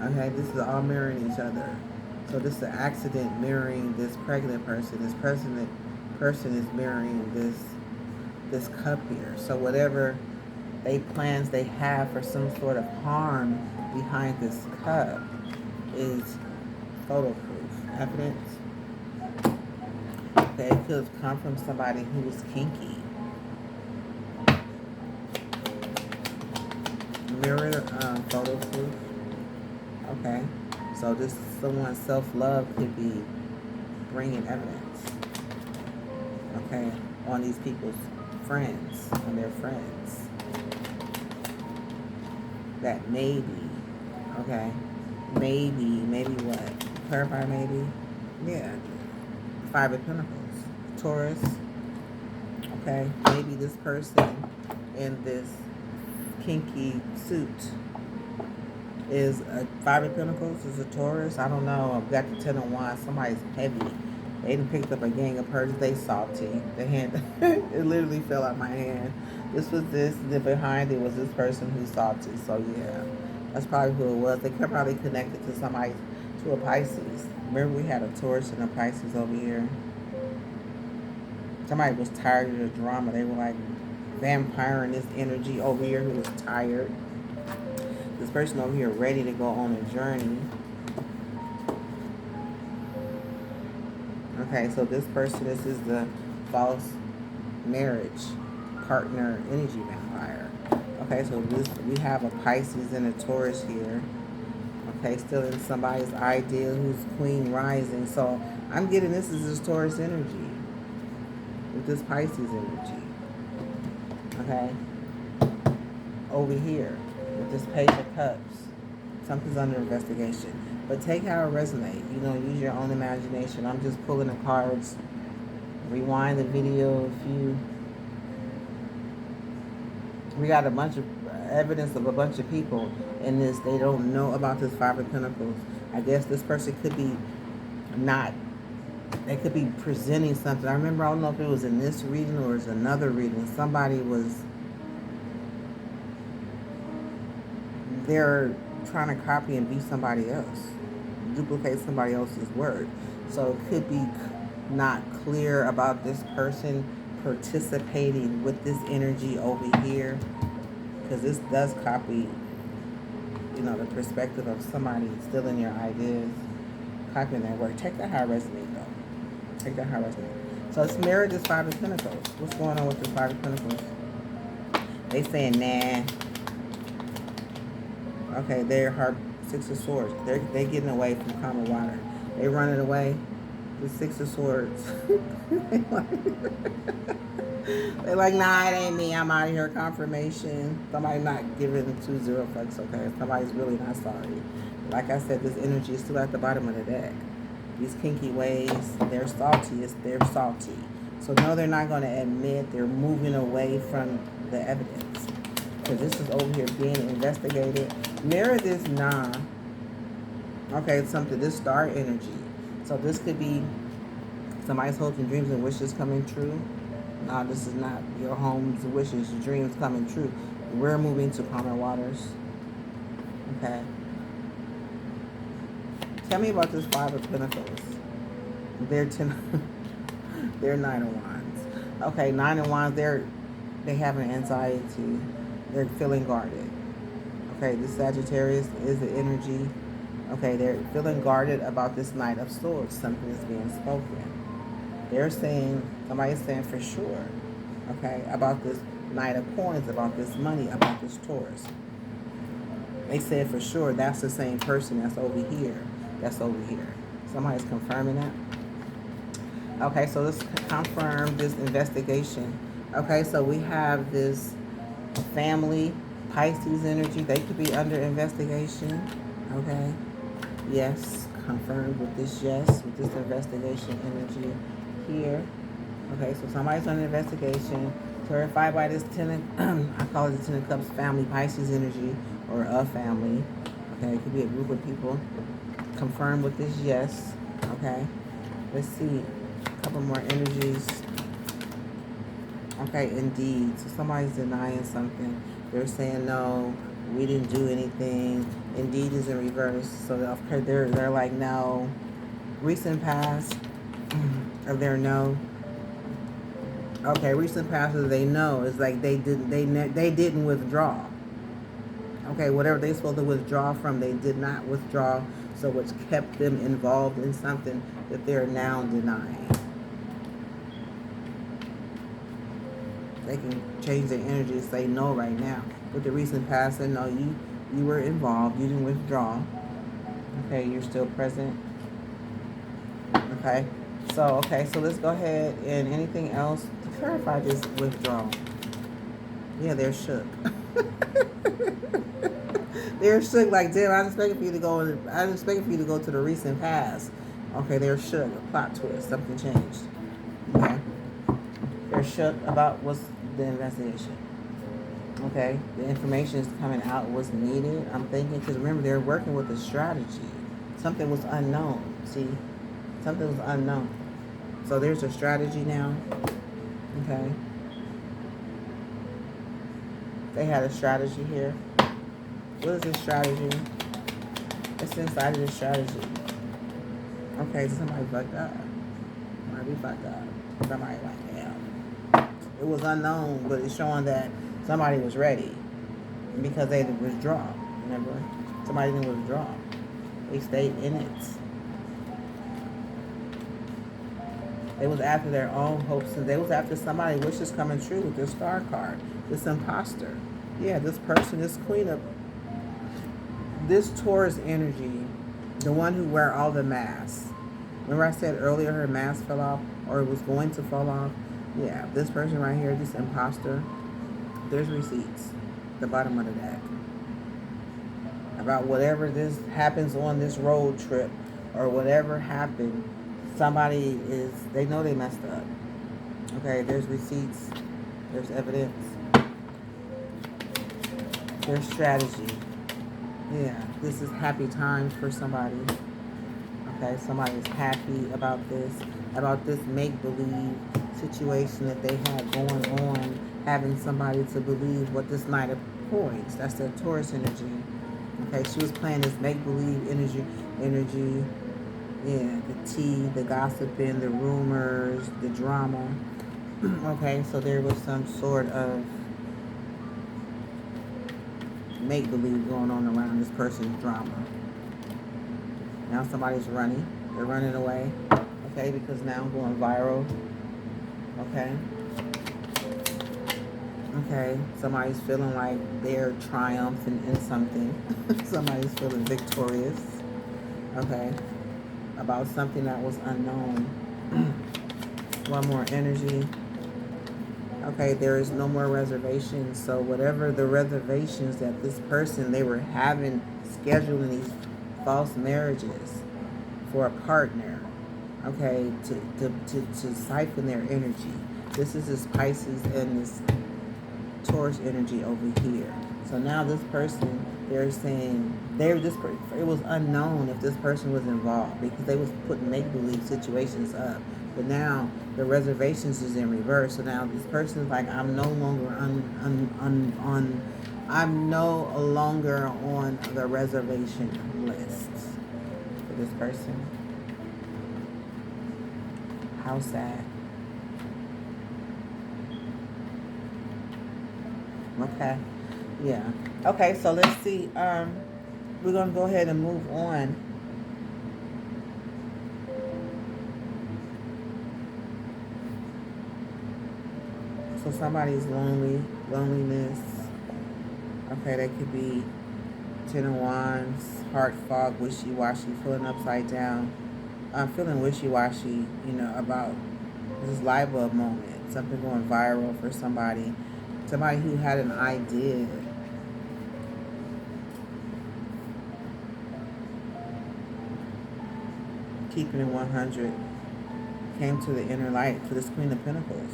Okay, this is all mirroring each other. So this is an accident mirroring this pregnant person. This person is mirroring this cup here. So whatever plans they have for some sort of harm behind this cup is photo proof. Evidence. Okay, it could come from somebody who was kinky. Mirror photo proof. Okay, so this someone's self-love could be bringing evidence. Okay, on these people's friends, on their friends. That maybe, okay, maybe what? Clarify maybe? Yeah. Five of Pentacles. Taurus. Okay, maybe this person in this kinky suit is a Five of Pentacles, is a Taurus. I don't know. I've got the Ten of Wands. Somebody's heavy. They done picked up a gang of purses. They salty. The hand, it literally fell out my hand. This was this. And then behind it was this person who's salty. So yeah, that's probably who it was. They could probably connected to somebody, to a Pisces. Remember we had a Taurus and a Pisces over here. Somebody was tired of the drama. They were like vampiring this energy over here who was tired. This person over here ready to go on a journey. Okay, so this person, this is the false marriage partner energy vampire. Okay, so this, we have a Pisces and a Taurus here. Okay, still in somebody's idea who's Queen rising. So I'm getting this is this Taurus energy with this Pisces energy. Okay, over here with this Page of Cups, something's under investigation. But take how it resonates. You know, use your own imagination. I'm just pulling the cards. Rewind the video if you. We got a bunch of evidence of a bunch of people in this. They don't know about this Five of Pentacles. I guess this person could be not. They could be presenting something. I remember, I don't know if it was in this reading or it's another reading. Somebody was. They're trying to copy and be somebody else, duplicate somebody else's word. So it could be not clear about this person participating with this energy over here, because this does copy, you know, the perspective of somebody still in your ideas, copying their work. Take that how it resonates, though. Take that how it resonates. So it's mirrored this Five of Pentacles. What's going on with this Five of Pentacles? They saying nah. Okay, they're Six of Swords. They're getting away from common water. They running away. The Six of Swords. They're like, nah, it ain't me. I'm out of here. Confirmation. Somebody not giving 2-0 fucks. Okay, somebody's really not sorry. Like I said, this energy is still at the bottom of the deck. These kinky ways, they're salty. They're salty. So no, they're not going to admit. They're moving away from the evidence. Because this is over here being investigated. Mirror this nah. Okay, it's something, this star energy. So this could be somebody's hopes and dreams and wishes coming true. No, this is not your hopes and wishes, your dreams coming true. We're moving to calmer waters. Okay. Tell me about this Five of Pentacles. They're they're Nine of Wands. Okay, Nine of Wands, they have an anxiety. They're feeling guarded. Okay, this Sagittarius is the energy. Okay, they're feeling guarded about this Knight of Swords. Something is being spoken. They're saying, somebody's saying for sure, okay, about this Knight of Coins, about this money, about this Taurus. They said for sure that's the same person that's over here. That's over here. Somebody's confirming that. Okay, so let's confirm this investigation. Okay, so we have this family, Pisces energy. They could be under investigation. Okay. Yes, confirmed with this yes, with this investigation energy here. Okay, so somebody's under investigation. Clarified by this I call it the Ten of Cups family, Pisces energy, or a family. Okay, it could be a group of people. Confirmed with this yes. Okay. Let's see. A couple more energies. Okay, indeed. So somebody's denying something. They're saying, no, we didn't do anything. Indeed is in reverse. So they're like, no. Recent past of their no. Okay, recent past of they know. It's like they didn't withdraw. Okay, whatever they supposed to withdraw from, they did not withdraw, so which kept them involved in something that they're now denying. They can change their energy and say no right now. With the recent past, and no, you were involved, you didn't withdraw. Okay, you're still present. Okay, so let's go ahead and anything else to clarify this withdrawal. Yeah, they're shook. They're shook. Like, damn, I didn't expect for you to go. I didn't expect for you to go to the recent past. Okay, they're shook. A plot twist. Something changed. Okay, they're shook about what's the investigation. Okay, the information is coming out. What's needed. I'm thinking because remember they're working with a strategy. Something was unknown. See, something was unknown. So there's a strategy now. Okay. They had a strategy here. What is this strategy? It's inside of this strategy. Okay, so somebody fucked up. Somebody fucked up. Somebody like, damn. It was unknown, but it's showing that somebody was ready. Because they didn't withdraw. Remember? Somebody didn't withdraw. They stayed in it. They was after their own hopes, and they was after somebody wishes coming true with this star card. This imposter. Yeah, this person, this queen of this Taurus energy, the one who wear all the masks. Remember I said earlier her mask fell off, or it was going to fall off? Yeah, this person right here, this imposter, there's receipts at the bottom of the deck. About whatever this happens on this road trip, or whatever happened, somebody is, they know they messed up. Okay, there's receipts, there's evidence, there's strategy. Yeah, this is happy times for somebody. Okay, somebody is happy about this make-believe situation that they had going on, having somebody to believe what this Knight of Coins, that's their Taurus energy. Okay, she was playing this make-believe energy. Yeah, the tea, the gossiping, the rumors, the drama. Okay, so there was some sort of make-believe going on around this person's drama. Now somebody's running. They're running away. Okay, because now I'm going viral. Okay. Okay, somebody's feeling like they're triumphant in something. Somebody's feeling victorious. Okay. About something that was unknown. One more energy. Okay, there is no more reservations. So whatever the reservations that this person, they were having scheduled in these false marriages for a partner, okay, to siphon their energy. This is this Pisces and this Taurus energy over here. So now this person, they're saying it was unknown if this person was involved because they was putting make-believe situations up. But now the reservations is in reverse. So now this person's like, I'm no longer I'm no longer on the reservation list for this person. How sad. Okay. Yeah. Okay, so let's see. We're going to go ahead and move on. So somebody's loneliness. Okay, that could be Ten of Wands, heart fog, wishy-washy, feeling upside down. Feeling wishy-washy, about this light bulb moment. Something going viral for somebody. Somebody who had an idea. Keeping it 100. Came to the inner light for this Queen of Pentacles.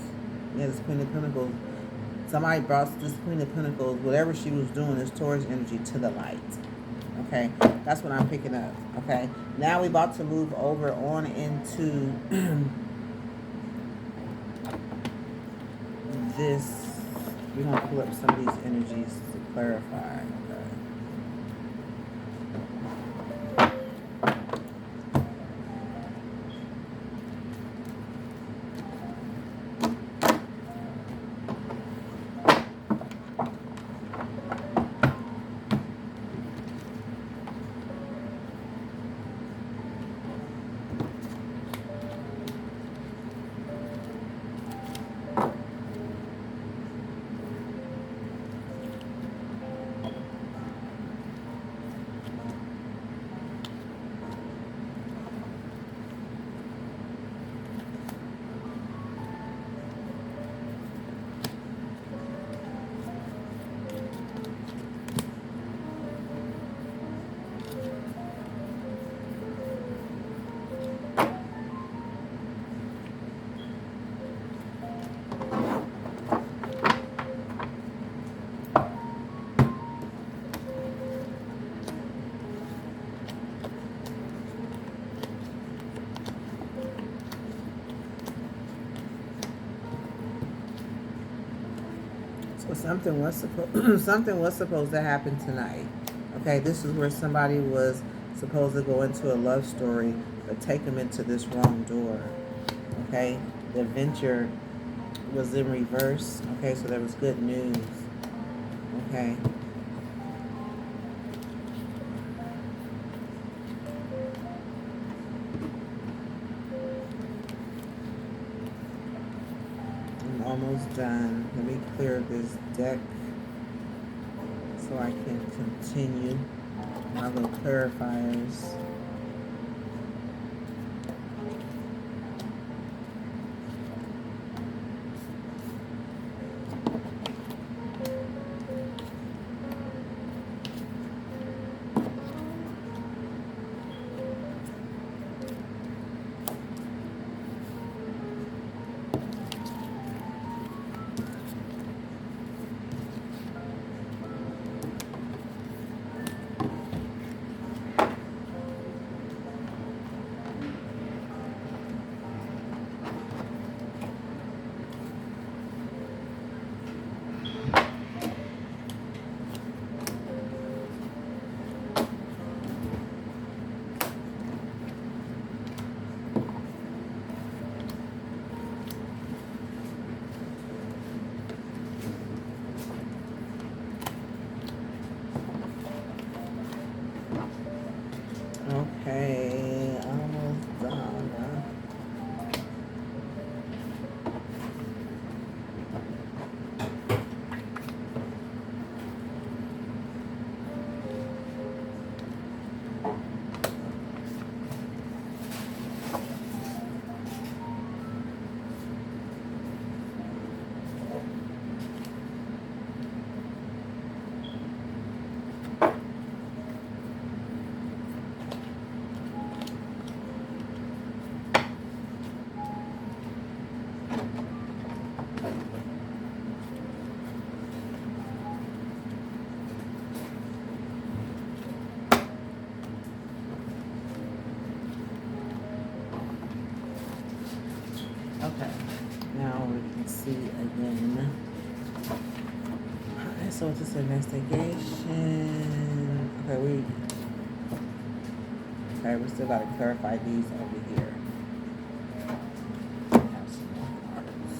Yeah, this Queen of Pentacles. Somebody brought this Queen of Pentacles, whatever she was doing, this Taurus energy to the light. Okay, that's what I'm picking up. Okay, now we're about to move over on into this. We're going to pull up some of these energies to clarify. Well, something was supposed something was supposed to happen tonight. Okay, this is where somebody was supposed to go into a love story, but take them into this wrong door. Okay, the adventure was in reverse. Okay, so there was good news. Okay. I'm almost done. Let me clear this deck so I can continue my little clarifiers. Okay, almost done. Okay, now we can see again. Okay, so it's just investigation. Okay, we still gotta clarify these over here. Have some more cards.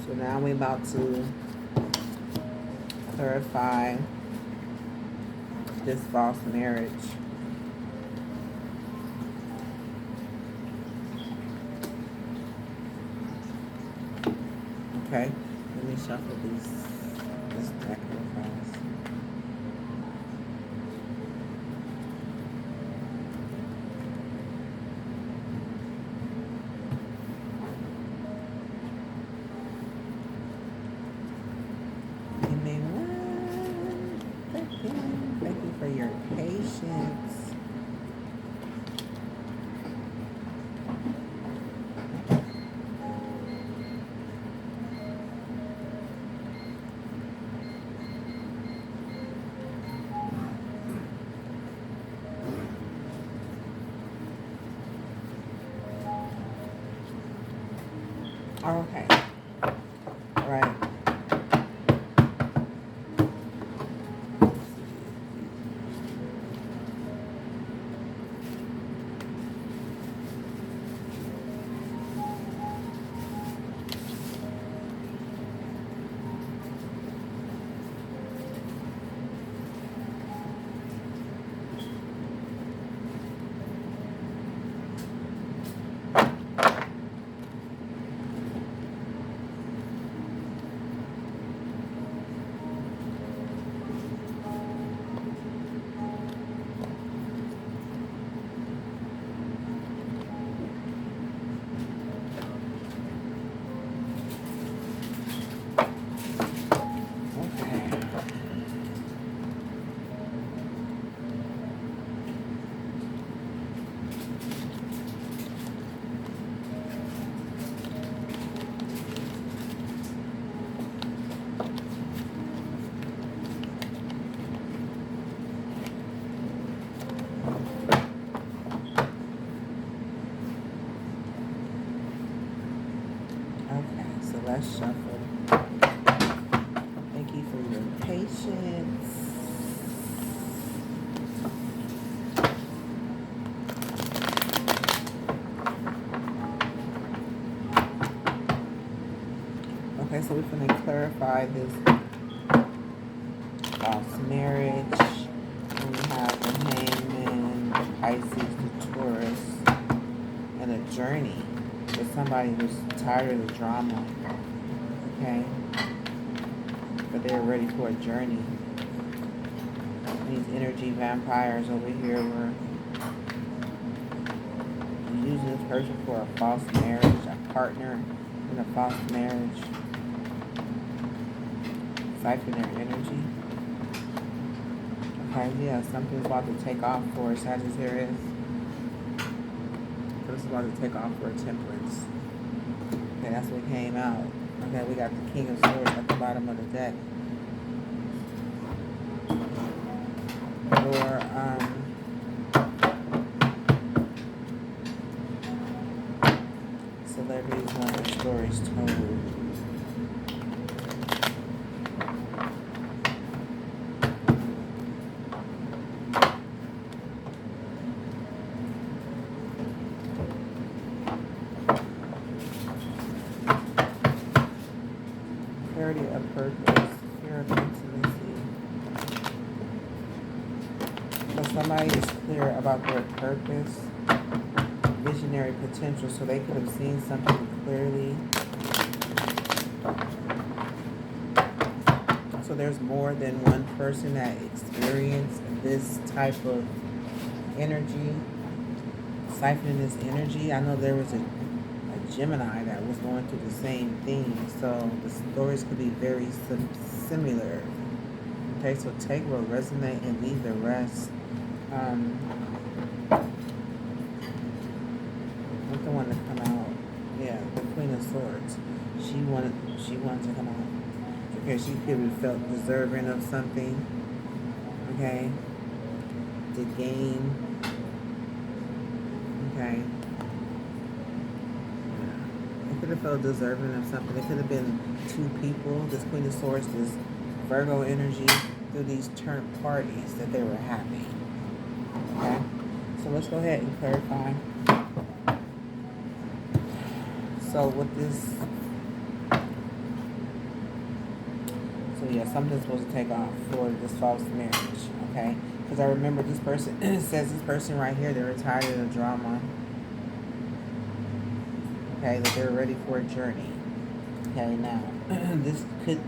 So now we're about to clarify this false marriage. Okay, let me shuffle this deck real fast. Give me 1 second. Thank you for your patience. Okay. All right. last shuffle. Thank you for your patience. Okay, so we're going to clarify this false marriage. And we have the Hangman, the Pisces, the Taurus, and a journey. So somebody was tired of the drama. Okay? But they're ready for a journey. These energy vampires over here were using this person for a false marriage, a partner in a false marriage. Siphon their energy. Okay, yeah, something's about to take off for Sagittarius. So this is about to take off for Temperance. Okay, that's what came out. Okay, we got the King of Swords at the bottom of the deck. For celebrities want their stories told. Clarity of purpose, fear of intimacy. So somebody is clear about their purpose, visionary potential, so they could have seen something clearly. So there's more than one person that experienced this type of energy, siphoning this energy. I know there was a Gemini that was going through the same thing, so the stories could be very similar. Okay, so take what resonate and leave the rest. What's the one to come out? Yeah, the Queen of Swords. She wanted to come out. Okay, she could have felt deserving of something. Okay, to gain. Okay. Could have felt deserving of something. It could have been two people, this Queen of Swords, this Virgo energy, through these turn parties that they were having. Okay? So let's go ahead and clarify. So with this, so yeah, something's supposed to take off for this false marriage. Okay? Because I remember this person, it says this person right here, they're tired of the drama. Okay, that they're ready for a journey. Okay, now this could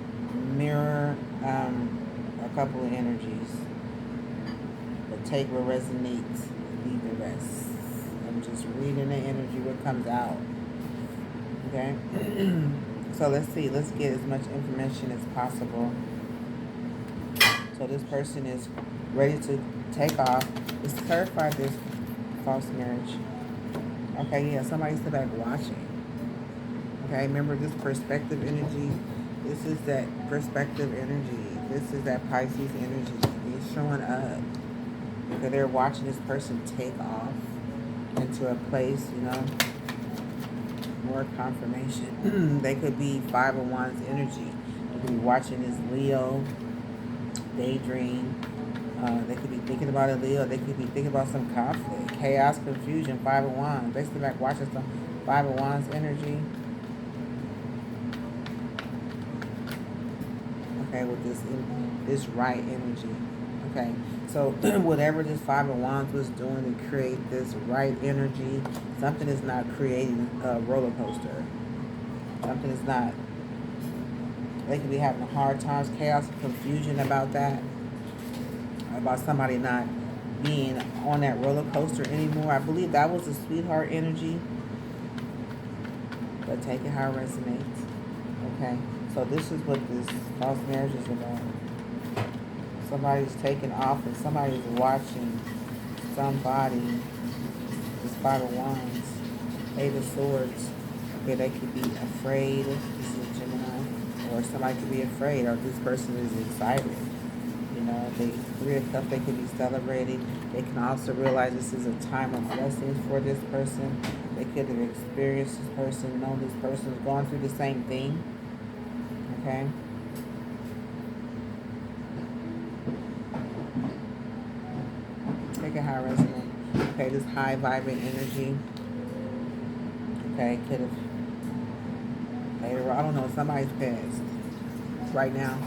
mirror a couple of energies, but take what resonates, leave the rest. I'm just reading the energy, what comes out. Okay, so let's see. Let's get as much information as possible. So this person is ready to take off. Let's clarify this false marriage. Okay, yeah, somebody's still back watching. Okay, remember this perspective energy. This is that perspective energy. This is that Pisces energy. It's showing up. Because they're watching this person take off into a place, you know, more confirmation. They could be 5 of Wands energy. They could be watching this Leo, daydream. They could be thinking about a Leo. They could be thinking about some conflict, chaos, confusion, 5 of Wands. They still back watching some 5 of Wands energy. Okay, with this right energy. Okay, so whatever this 5 of Wands was doing to create this right energy, something is not creating a roller coaster. Something is not. They could be having hard times, chaos, confusion about that. About somebody not being on that roller coaster anymore. I believe that was the sweetheart energy. But take it how it resonates. Okay. So this is what this false marriage is about. Somebody's taking off and somebody's watching somebody. This 5 of Wands. 8 of Swords. Okay, they could be afraid. This is a Gemini. Or somebody could be afraid. Or this person is excited. You know, they 3 of Cups, they could be celebrating. They can also realize this is a time of blessings for this person. They could have experienced this person, known this person, gone through the same thing. Okay. Take it how it resonates. Okay, this high vibrant energy. Okay, could have later. I don't know. Somebody's pissed right now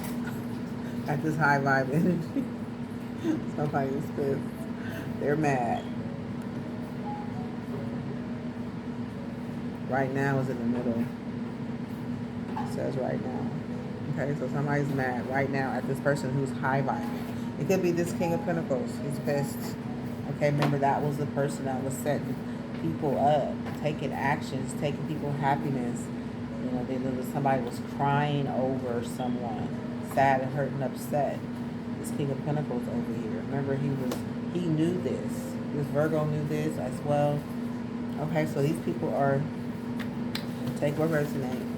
at this high vibe energy. Somebody's pissed. They're mad. Right now is in the middle. It says right now. Okay, so somebody's mad right now at this person who's high vibing. It could be this King of Pentacles. He's pissed. Okay, remember that was the person that was setting people up, taking actions, taking people happiness. You know, somebody was crying over someone, sad and hurt and upset. This King of Pentacles over here. Remember, he knew this. This Virgo knew this as well. Okay, so these people are, take what resonates.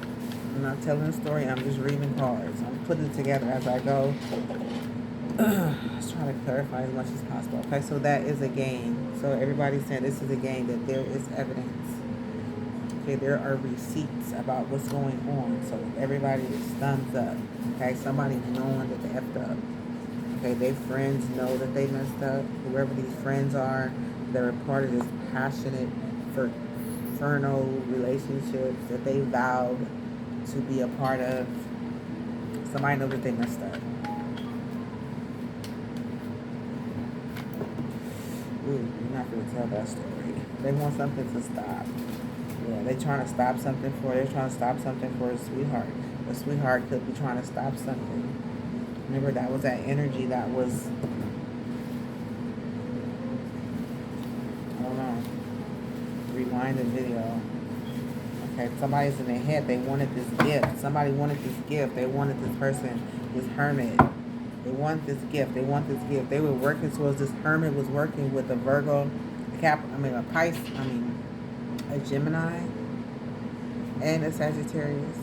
I'm not telling a story. I'm just reading cards. I'm putting it together as I go. Let's try to clarify as much as possible. Okay, so that is a game. So everybody's saying this is a game, that there is evidence. Okay, there are receipts about what's going on. So everybody is thumbs up. Okay, somebody knowing that they effed up. Okay, their friends know that they messed up. Whoever these friends are, they're a part of this passionate, fraternal relationships that they vowed to be a part of. Somebody knows that they messed up. Ooh, you're not going to tell that story. They want something to stop. Yeah, they're trying to stop something they're trying to stop something for a sweetheart. A sweetheart could be trying to stop something. Remember, that was that energy that was, I don't know, rewind the video. Okay, somebody's in their head. They wanted this gift. Somebody wanted this gift. They wanted this person, this hermit. They want this gift. They want this gift. They were working towards, this hermit was working with a Virgo, a Pisces, a Gemini, and a Sagittarius,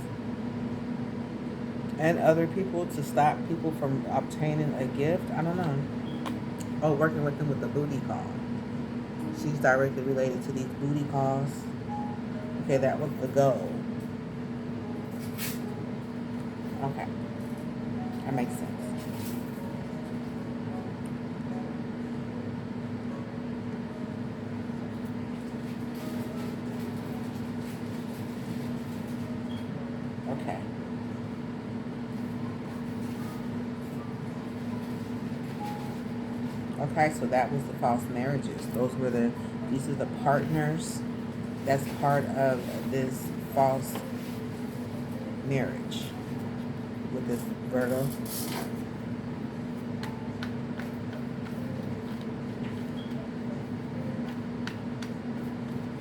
and other people to stop people from obtaining a gift. I don't know. Oh, working with them with the booty call. She's directly related to these booty calls. Okay, that was the goal. Okay. That makes sense. Okay. Okay, so that was the false marriages. These are the partners that's part of this false marriage with this Virgo.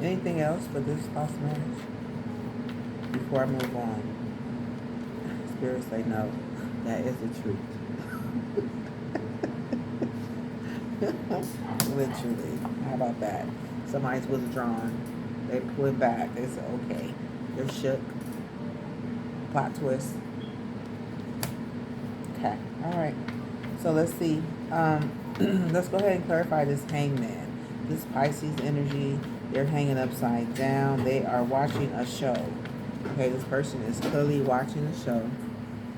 Anything else for this false marriage before I move on? Spirits say no. That is the truth. Literally. How about that? Somebody's withdrawn. They pull it back. They say, okay. They're shook. Plot twist. Okay. All right. So let's see. Let's go ahead and clarify this Hangman. This Pisces energy, they're hanging upside down. They are watching a show. Okay, this person is clearly watching a show.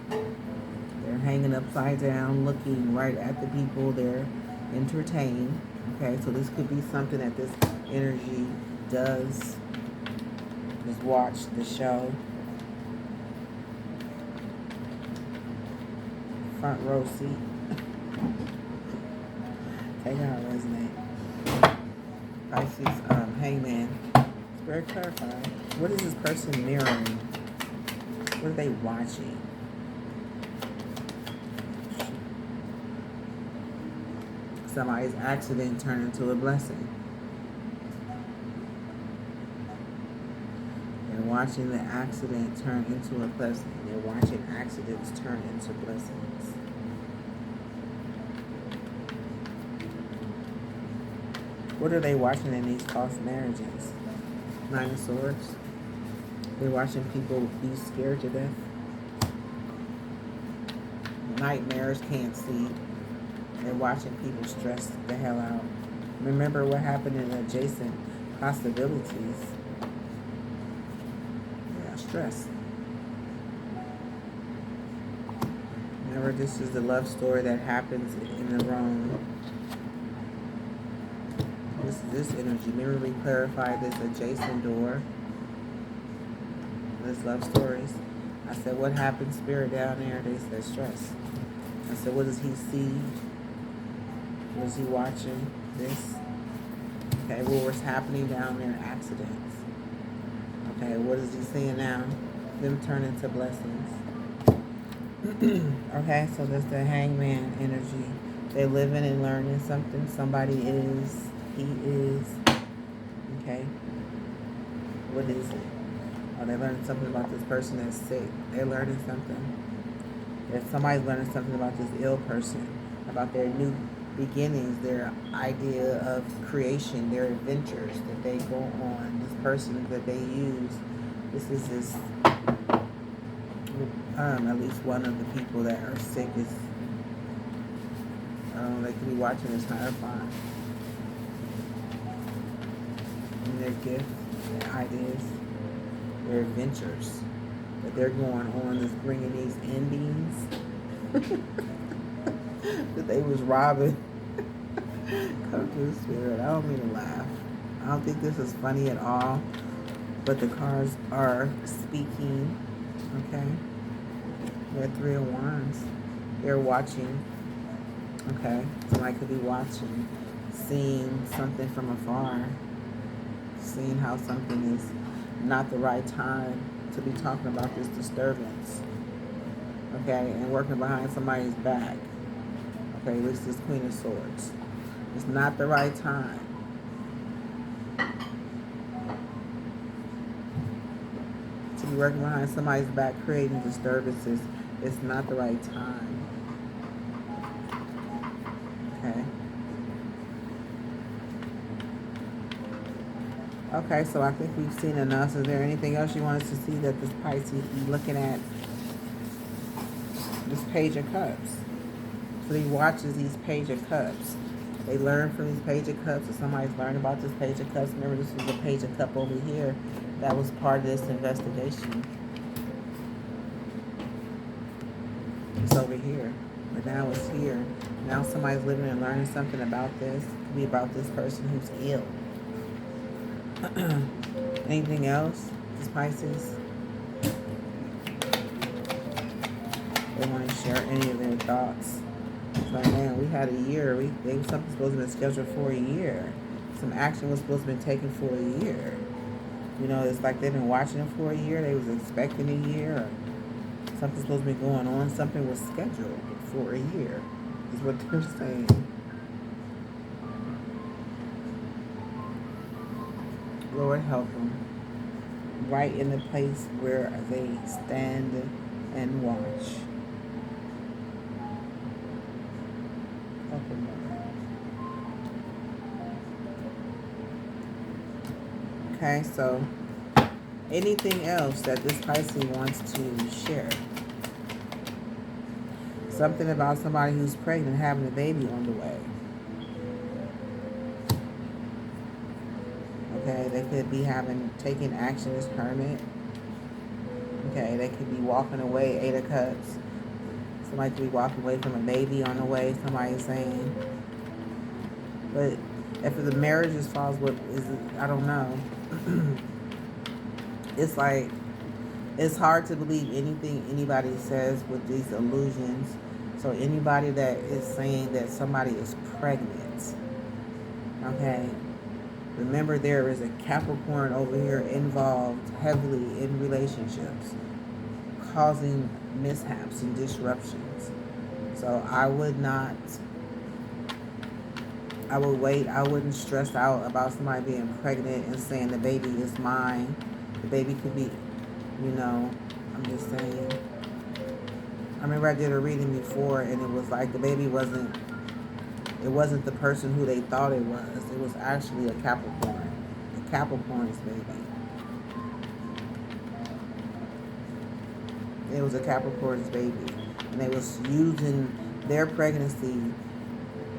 They're hanging upside down, looking right at the people. They're entertained. Okay, so this could be something that this energy does. Just watch the show. Front row seat. Take how it resonates. Pisces, Hangman. It's very clarifying. What is this person mirroring? What are they watching? Somebody's accident turned into a blessing. They're watching the accident turn into a blessing. They're watching accidents turn into blessings. What are they watching in these false marriages? Nine of Swords. They're watching people be scared to death. Nightmares, can't sleep. They're watching people stress the hell out. Remember what happened in adjacent possibilities. Yeah, stress. Remember, this is the love story that happens in the room. This energy. Remember, we clarified this adjacent door. This love stories. I said, what happened, spirit, down there? They said stress. I said, what does he see? Was he watching this? Okay, what was happening down there? Accidents. Okay, what is he seeing now? Them turn into blessings. Okay, so that's the hangman energy. They're living and learning something. Somebody is, he is. Okay, what is it? Oh, they're learning something about this person that's sick. They're learning something. If somebody's learning something about this ill person, about their new beginnings, their idea of creation, their adventures that they go on, this person that they use. This is this, at least one of the people that are sick is, they could be watching this Hierophant. And their gifts, their ideas, their adventures that they're going on is bringing these endings that they was robbing. Come to the spirit. I don't mean to laugh. I don't think this is funny at all, but the cards are speaking. Okay, they're 3 of Wands. They're watching. Okay, somebody could be watching, seeing something from afar, seeing how something is not the right time to be talking about this disturbance. Okay, and working behind somebody's back. Okay, this is Queen of Swords. It's not the right time. To be working behind somebody's back, creating disturbances, it's not the right time. Okay. Okay, so I think we've seen enough. Is there anything else you want us to see that this Pisces be looking at? This Page of Cups. So he watches these Page of Cups. They learn from these Page of Cups, or somebody's learned about this Page of Cups. Remember, this was a Page of Cup over here that was part of this investigation. It's over here, but now it's here. Now somebody's living and learning something about this. It could be about this person who's ill. Anything else, this Pisces? They want to share any of their thoughts. So, man, we had a year. Something supposed to be scheduled for a year. Some action was supposed to be taken for a year. You know, it's like they've been watching it for a year. They was expecting a year. Or something's supposed to be going on. Something was scheduled for a year, is what they're saying. Lord, help them. Right in the place where they stand and watch. Help them, Lord. Okay, so anything else that this Pisces wants to share? Something about somebody who's pregnant, having a baby on the way. Okay, they could be taking action as hermit. Okay, they could be walking away, 8 of Cups. Somebody could be walking away from a baby on the way, somebody's saying. But if the marriage is false, what is it? I don't know. It's like, it's hard to believe anything anybody says with these illusions. So anybody that is saying that somebody is pregnant, okay, remember there is a Capricorn over here involved heavily in relationships, causing mishaps and disruptions. So I would wait. I wouldn't stress out about somebody being pregnant and saying the baby is mine. The baby could be, I'm just saying. I remember I did a reading before and it was like the baby wasn't the person who they thought it was. It was actually a Capricorn. A Capricorn's baby. It was a Capricorn's baby. And they was using their pregnancy,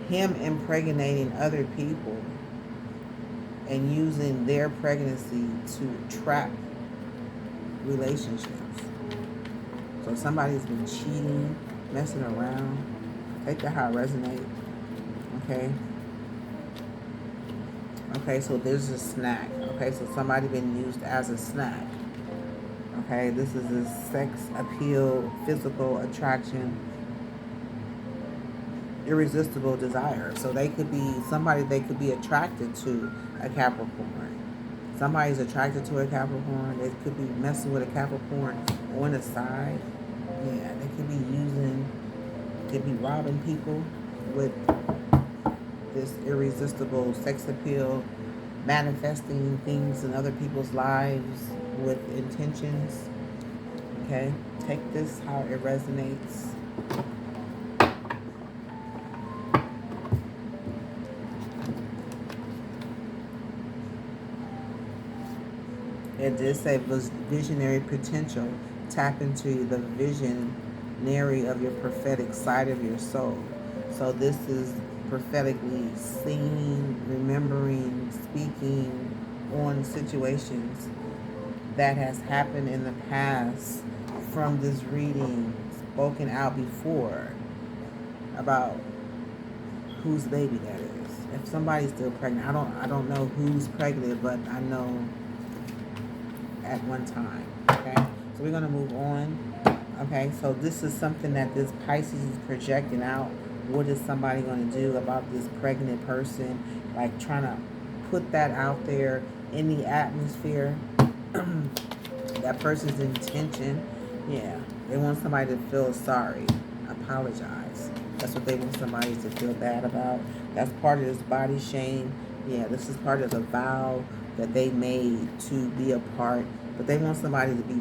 him impregnating other people, and using their pregnancy to trap relationships. So somebody's been cheating. messing around. Take that how it resonates. Okay. Okay, so there's a snack. Okay, so somebody been used as a snack. Okay, this is a sex appeal, physical attraction, irresistible desire. So they could be somebody they could be attracted to a Capricorn. Somebody's attracted to a Capricorn. They could be messing with a Capricorn on the side. Yeah, they could be could be robbing people with this irresistible sex appeal, manifesting things in other people's lives with intentions. Okay, take this how it resonates. It did say visionary potential. Tap into the visionary of your prophetic side of your soul. So this is prophetically seeing, remembering, speaking on situations that has happened in the past from this reading, spoken out before about whose baby that is. If somebody's still pregnant, I don't know who's pregnant, but I know at one time. Okay, so we're gonna move on. Okay, so this is something that this Pisces is projecting out. What is somebody going to do about this pregnant person? Like trying to put that out there in the atmosphere. That person's intention. Yeah, they want somebody to feel sorry, apologize. That's what they want somebody to feel bad about. That's part of this body shame. Yeah, this is part of the vow that they made to be a part. But they want somebody to be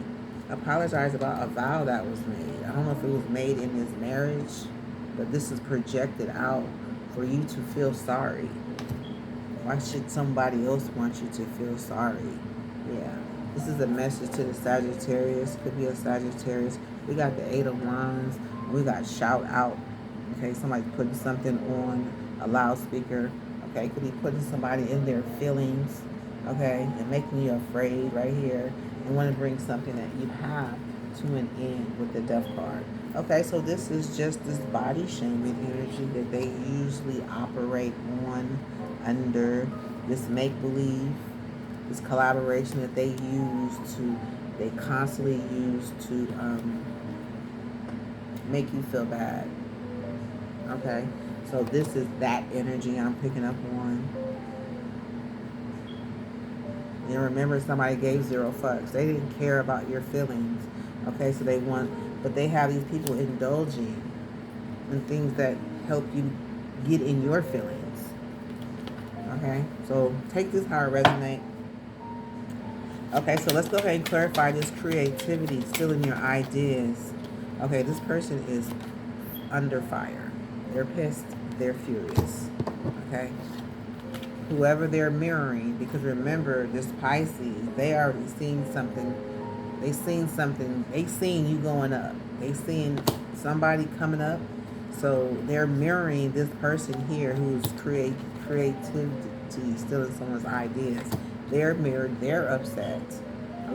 apologize about a vow that was made. I don't know if it was made in this marriage, but this is projected out for you to feel sorry. Why should somebody else want you to feel sorry? Yeah. This is a message to the Sagittarius. Could be a Sagittarius. We got the 8 of Wands. We got shout out. Okay, somebody putting something on a loudspeaker. Okay, could be putting somebody in their feelings. Okay, and making you afraid right here. And want to bring something that you have to an end with the Death card. Okay, so this is just this body shaming energy that they usually operate on under this make-believe, this collaboration that they constantly use to make you feel bad. Okay, so this is that energy I'm picking up on. And remember, somebody gave 0 fucks. They didn't care about your feelings. Okay, so but they have these people indulging in things that help you get in your feelings. Okay, so take this how it resonates. Okay, so let's go ahead and clarify this creativity still in your ideas. Okay, this person is under fire. They're pissed. They're furious. Okay. Whoever they're mirroring, because remember, this Pisces, they already seen something. They seen you going up. They seen somebody coming up. So they're mirroring this person here who's creativity stealing someone's ideas. They're mirrored, they're upset.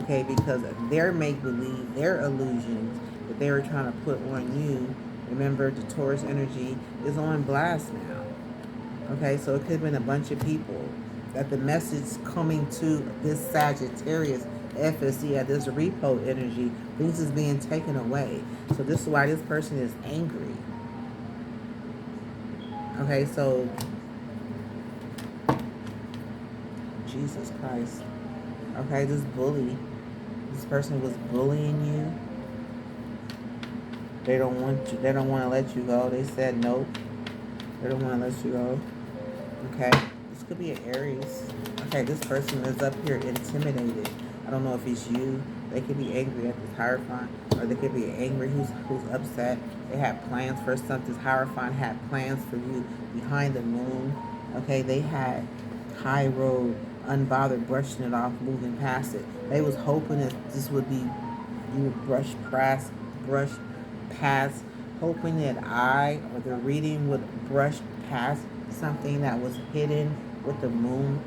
Okay, because their make-believe, their illusions that they were trying to put on you. Remember, the Taurus energy is on blast now. Okay, so it could have been a bunch of people that the message coming to this Sagittarius FSC at this repo energy, things is being taken away. So this is why this person is angry. Okay, so Jesus Christ. Okay, this person was bullying you. They don't want to let you go. They said nope. They don't want to let you go. Okay, this could be an Aries. Okay, this person is up here intimidated. I don't know if it's you. They could be angry at this Hierophant, or they could be angry who's upset. They had plans for something. This Hierophant had plans for you behind the moon. Okay, they had high road, unbothered, brushing it off, moving past it. They was hoping that this would be, you would brush past, hoping that I or the reading would brush past something that was hidden with the moon.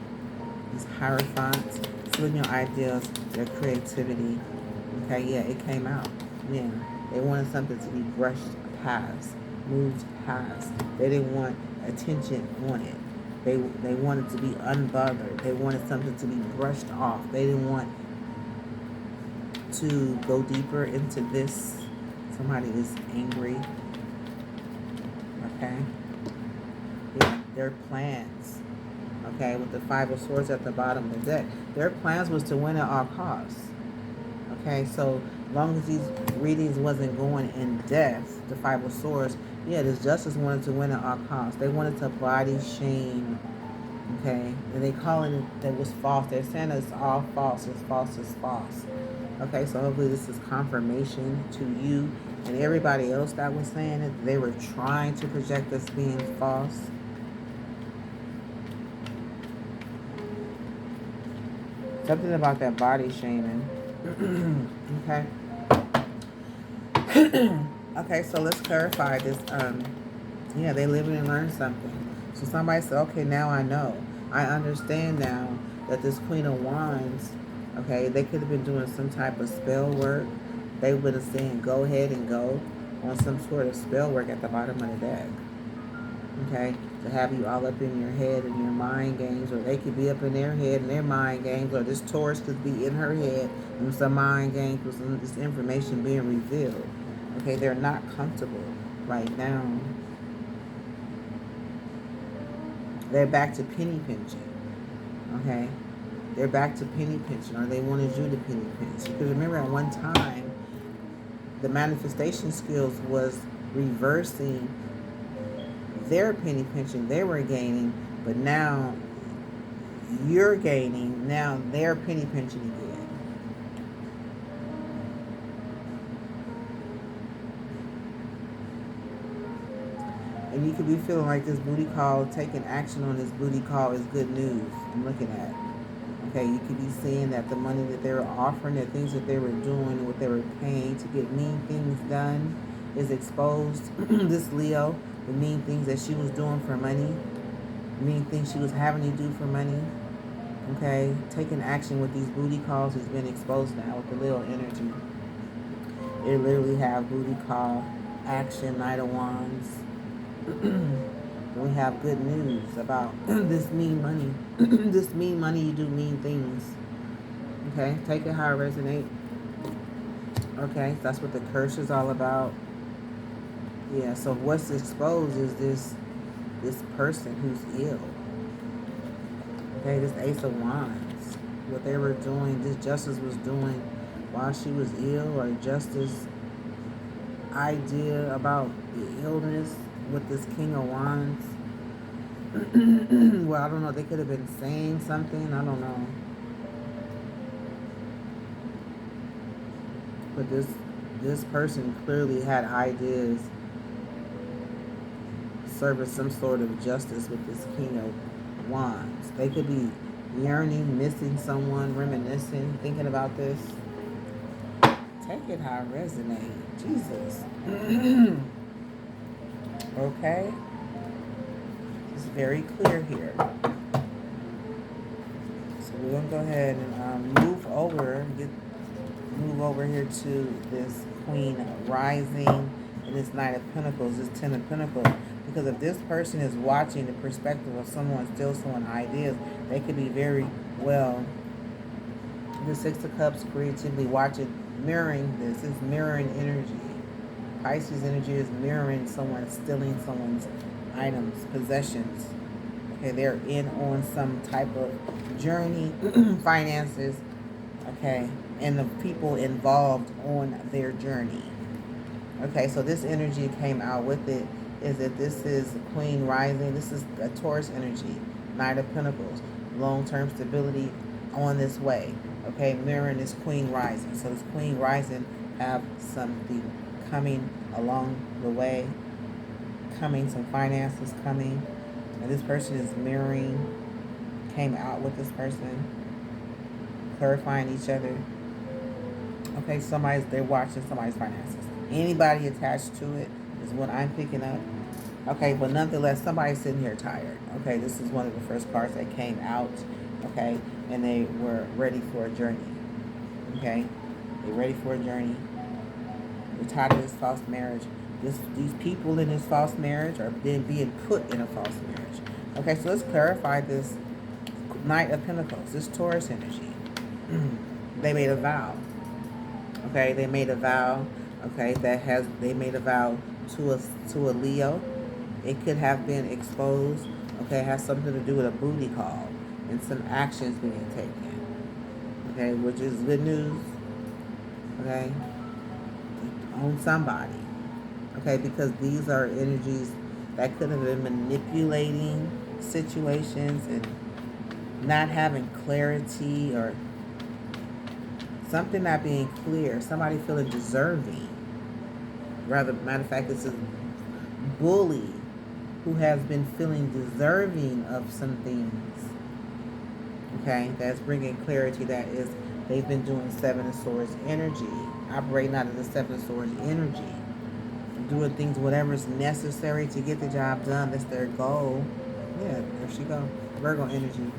These Hierophants, stealing your ideas, their creativity. Okay, yeah, it came out. Yeah, they wanted something to be brushed past, moved past. They didn't want attention on it. They wanted to be unbothered. They wanted something to be brushed off. They didn't want to go deeper into this. Somebody is angry. Okay. Yeah, their plans. Okay, with the Five of Swords at the bottom of the deck. Their plans was to win at all costs. Okay, so as long as these readings wasn't going in depth, the Five of Swords, yeah, this justice wanted to win at all costs. They wanted to body shame. Okay, and they calling it that was false. They're saying it's all false. It's false. It's false. Okay, so hopefully this is confirmation to you and everybody else that was saying it. They were trying to project this being false. Something about that body shaming. Okay. Okay, so let's clarify this. Yeah, they live and learn something. So somebody said, okay, now I know. I understand now that this Queen of Wands, okay, they could have been doing some type of spell work. They would have said, go ahead and go on some sort of spell work at the bottom of the deck. Okay, to have you all up in your head and your mind games, or they could be up in their head and their mind games, or this Taurus could be in her head and some mind games with some this information being revealed. Okay, they're not comfortable right now. They're back to penny pinching. Okay, they're back to penny pinching, or they wanted you to penny pinch. Because remember, at one time, the manifestation skills was reversing their penny pinching they were gaining, but now you're gaining, now they're penny pinching again. And you could be feeling like this booty call, taking action on this booty call is good news. I'm looking at. Okay, you could be seeing that the money that they were offering, the things that they were doing, what they were paying to get mean things done is exposed. This Leo, the mean things that she was doing for money, mean things she was having to do for money. Okay, taking action with these booty calls has been exposed now with the Leo energy. It literally have booty call, action, Knight of Wands. We have good news about this mean money. This mean money, you do mean things. Okay, take it how it resonates. Okay, that's what the curse is all about. Yeah, so what's exposed is this person who's ill. Okay, this Ace of Wands. What they were doing, this justice was doing while she was ill, or justice idea about the illness with this King of Wands. Well, I don't know. They could have been saying something. I don't know. But this person clearly had ideas serving some sort of justice with this King of Wands. They could be yearning, missing someone, reminiscing, thinking about this. Take it how it resonates. Jesus. Okay? It's very clear here. So we're going to go ahead and move over here to this Queen Rising and this Knight of Pentacles, this Ten of Pentacles. Because if this person is watching the perspective of someone still showing ideas, they could be very well. The Six of Cups, creatively watching, mirroring this. It's mirroring energy. Pisces energy is mirroring someone stealing someone's items, possessions. Okay, they're in on some type of journey, finances, okay, and the people involved on their journey. Okay, so this energy came out with it is that this is Queen Rising. This is a Taurus energy, Knight of Pentacles, long-term stability on this way. Okay, mirroring this Queen Rising. So this Queen Rising have something coming along the way, some finances coming, and this person is mirroring, came out with this person, clarifying each other. Okay, they're watching somebody's finances. Anybody attached to it is what I'm picking up. Okay, but nonetheless, somebody's sitting here tired. Okay, this is one of the first cards that came out. Okay, and they were ready for a journey. Okay, they're ready for a journey. They're tired of this false marriage. These people in this false marriage are then being put in a false marriage. Okay, so let's clarify this Knight of Pentacles, this Taurus energy. They made a vow. Okay, they made a vow. Okay, they made a vow to a Leo. It could have been exposed. Okay, it has something to do with a booty call and some actions being taken. Okay, which is good news. Okay, on somebody. Okay, because these are energies that could have been manipulating situations and not having clarity, or something not being clear. Somebody feeling deserving. Rather, matter of fact, it's a bully who has been feeling deserving of some things. Okay, that's bringing clarity. That is, they've been doing Seven of Swords energy, operating out of the Seven of Swords energy, doing things, whatever is necessary to get the job done. That's their goal. Yeah, there she go. Virgo energy.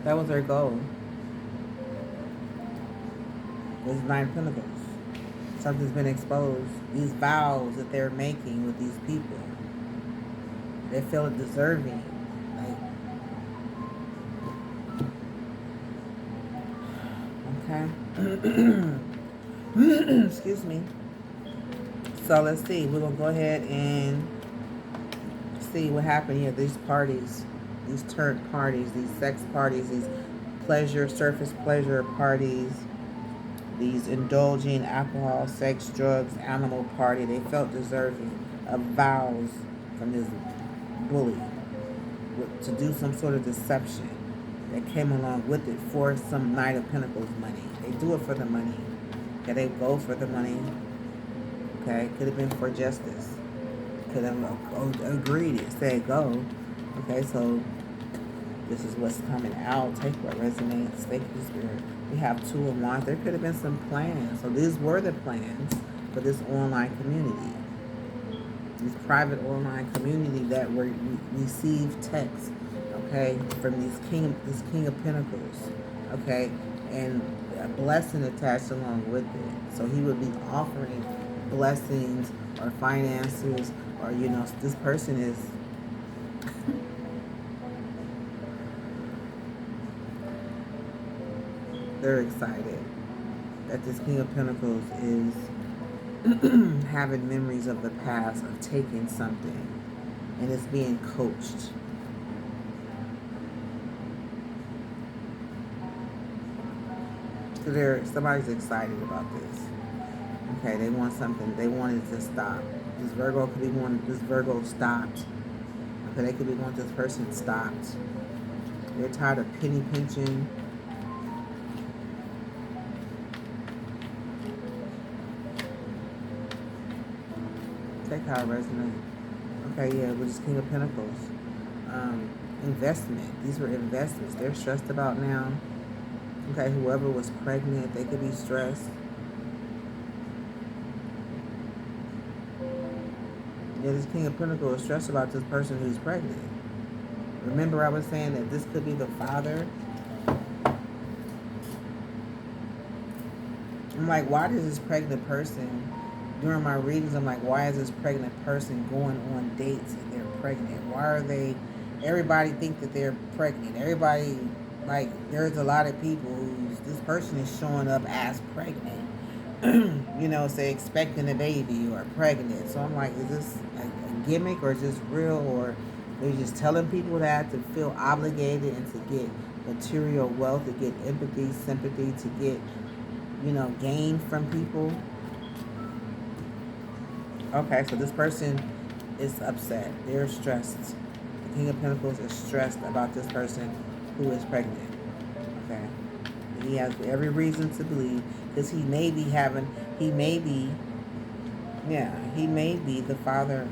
That was their goal. This is Nine of Pentacles. Something's been exposed. These vows that they're making with these people, they feel deserving. Like, okay. Excuse me. So let's see. We're gonna go ahead and see what happened here. These parties, these turnt parties, these sex parties, these surface pleasure parties, these indulging alcohol, sex, drugs, animal party. They felt deserving of vows from this bully to do some sort of deception that came along with it for some Knight of Pentacles money. They do it for the money. Okay, they go for the money. Okay, could have been for justice. Could have agreed it, said go. Okay, so this is what's coming out. Take what resonates. Thank you, Spirit. We have Two of Wands. There could have been some plans. So these were the plans for this online community. This private online community that received texts, okay, from this King of Pentacles, okay, and a blessing attached along with it. So he would be offering blessings or finances, or this person is they're excited that this King of Pentacles is having memories of the past, of taking something, and it's being coached. So somebody's excited about this. Okay, they want something. They wanted to stop. This Virgo could be wanting this Virgo stopped. Okay, they could be wanting this person stopped. They're tired of penny pinching. Take how it resonates. Okay, yeah, with this King of Pentacles. Investment. These were investments. They're stressed about now. Okay, whoever was pregnant, they could be stressed. Yeah, this King of Pentacles is stressed about this person who's pregnant. Remember I was saying that this could be the father? I'm like, why does this pregnant person, during my readings, I'm like, why is this pregnant person going on dates and they're pregnant? Why are they, everybody think that they're pregnant. Everybody, like, there's a lot of people who's, this person is showing up as pregnant. Say expecting a baby or pregnant. So I'm like, is this a gimmick, or is this real, or they're just telling people that to feel obligated and to get material wealth, to get empathy, sympathy, to get, gain from people? Okay, so this person is upset. They're stressed. The King of Pentacles is stressed about this person who is pregnant. Okay. He has every reason to believe, because he may be the father,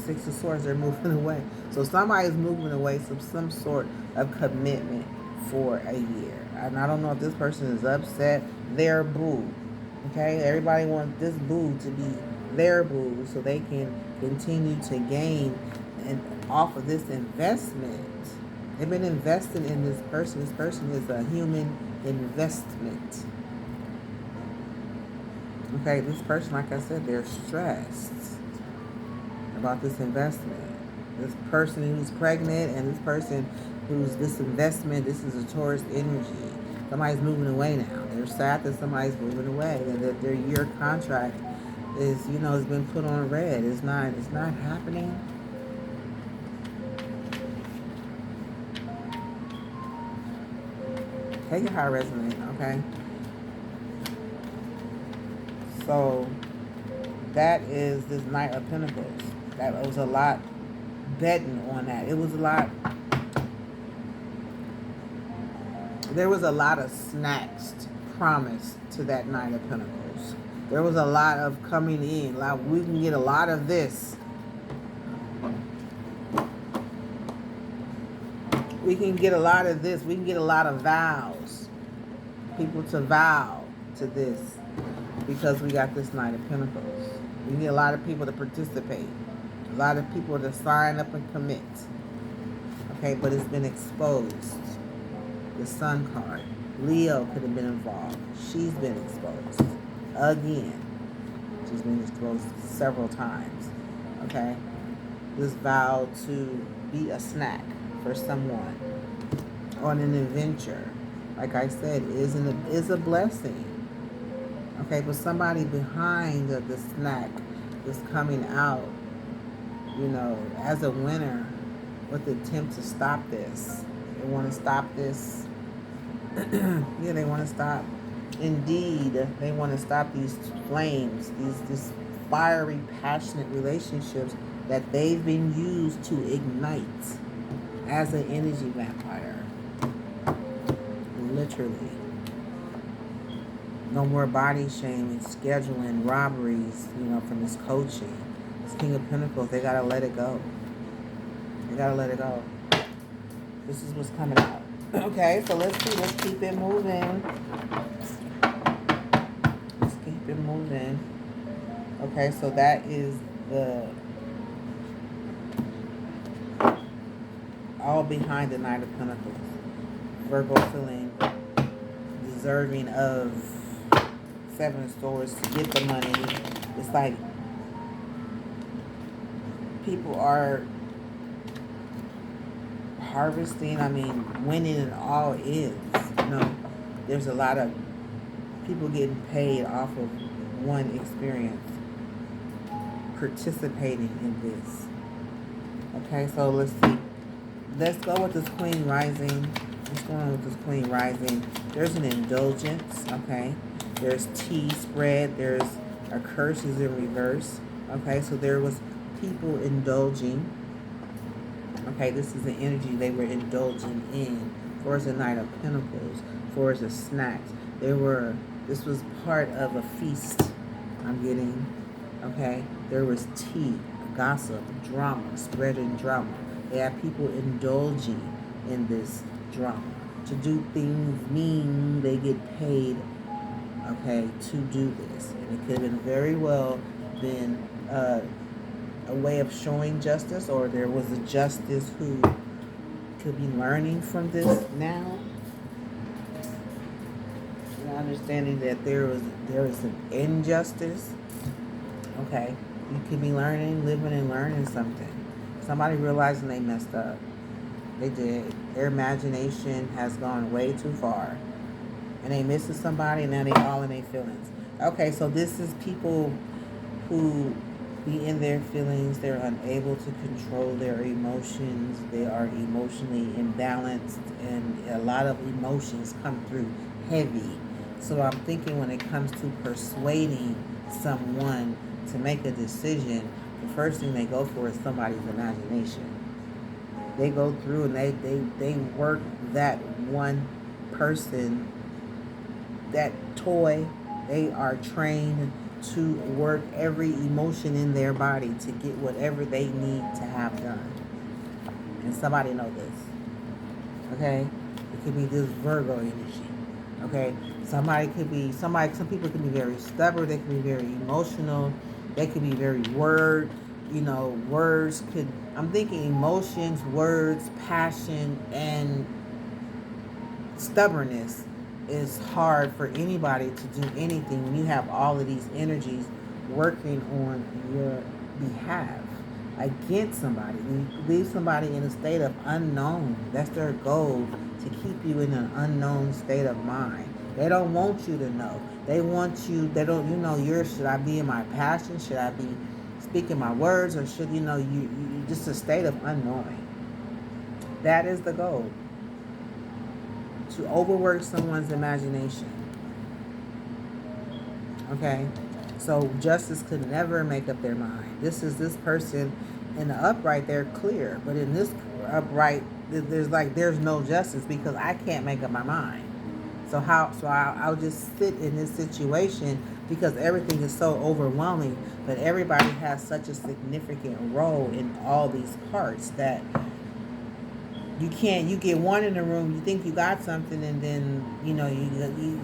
Six of Swords, they're moving away. So somebody's moving away from some sort of commitment for a year. And I don't know if this person is upset. Their boo. Okay? Everybody wants this boo to be their boo so they can continue to gain and off of this investment. They've been invested in this person. This person is a human investment. Okay, this person, like I said, they're stressed about this investment. This person who's pregnant and this person who's this investment, this is a Taurus energy. Somebody's moving away now. They're sad that somebody's moving away. That their year contract is, has been put on red. It's not happening. Take it how it resonates, okay? So that is this Knight of Pentacles. That was a lot betting on that. It was a lot. There was a lot of snacks promised to that Knight of Pentacles. There was a lot of coming in. Like, we can get a lot of this. We can get a lot of this. We can get a lot of vows. People to vow to this because we got this Knight of Pentacles. We need a lot of people to participate. A lot of people to sign up and commit. Okay, but it's been exposed. The Sun card. Leo could have been involved. She's been exposed. Again. She's been exposed several times. Okay? This vow to be a snack for someone on an adventure, like I said, is a blessing. Okay, but somebody behind the snack is coming out, as a winner with the attempt to stop this. They want to stop this. Yeah, they want to stop. Indeed, they want to stop these flames, these fiery, passionate relationships that they've been used to ignite as an energy vampire. Literally. No more body shaming, scheduling, robberies, from this coaching. This King of Pentacles, they gotta let it go. They gotta let it go. This is what's coming out. Okay, so let's see. Let's keep it moving. Let's keep it moving. Okay, so that is the all behind the Knight of Pentacles. Virgo feeling deserving of Seven of Swords to get the money. It's like people are harvesting. Winning it all is. There's a lot of people getting paid off of one experience, participating in this. Okay, so let's see. Let's go with this Queen Rising. What's going on with this Queen Rising? There's an indulgence, okay? There's tea spread. There's a curses in reverse. Okay, so there was people indulging. Okay, this is the energy they were indulging in. For as a Knight of Pentacles, for as a snacks. This was part of a feast I'm getting. Okay, there was tea, gossip, drama, spreading drama. They have people indulging in this drama. To do things mean they get paid, okay, to do this. And it could have been very well been a way of showing justice, or there was a justice who could be learning from this now. And understanding that there is an injustice. Okay, you could be learning, living and learning something. Somebody realizing they messed up. They did. Their imagination has gone way too far. And they missing somebody, and now they all in their feelings. Okay, so this is people who be in their feelings. They're unable to control their emotions. They are emotionally imbalanced, and a lot of emotions come through heavy. So I'm thinking when it comes to persuading someone to make a decision, the first thing they go for is somebody's imagination. They go through and they work that one person, that toy. They are trained to work every emotion in their body to get whatever they need to have done. And somebody know this. Okay? It could be this Virgo energy. Okay? Some people can be very stubborn, they can be very emotional, they can be very words could, I'm thinking emotions, words, passion, and stubbornness it's hard for anybody to do anything when you have all of these energies working on your behalf against somebody. When you leave somebody in a state of unknown, that's their goal, to keep you in an unknown state of mind. They don't want you to know. They want you, they don't, should I be in my passion? Should I be speaking my words? Or should, you just a state of unknowing. That is the goal. To overwork someone's imagination. Okay? So justice could never make up their mind. This person in the upright, they're clear. But in this upright, there's no justice because I can't make up my mind. So I'll just sit in this situation because everything is so overwhelming, but everybody has such a significant role in all these parts that you get one in the room, you think you got something, and then you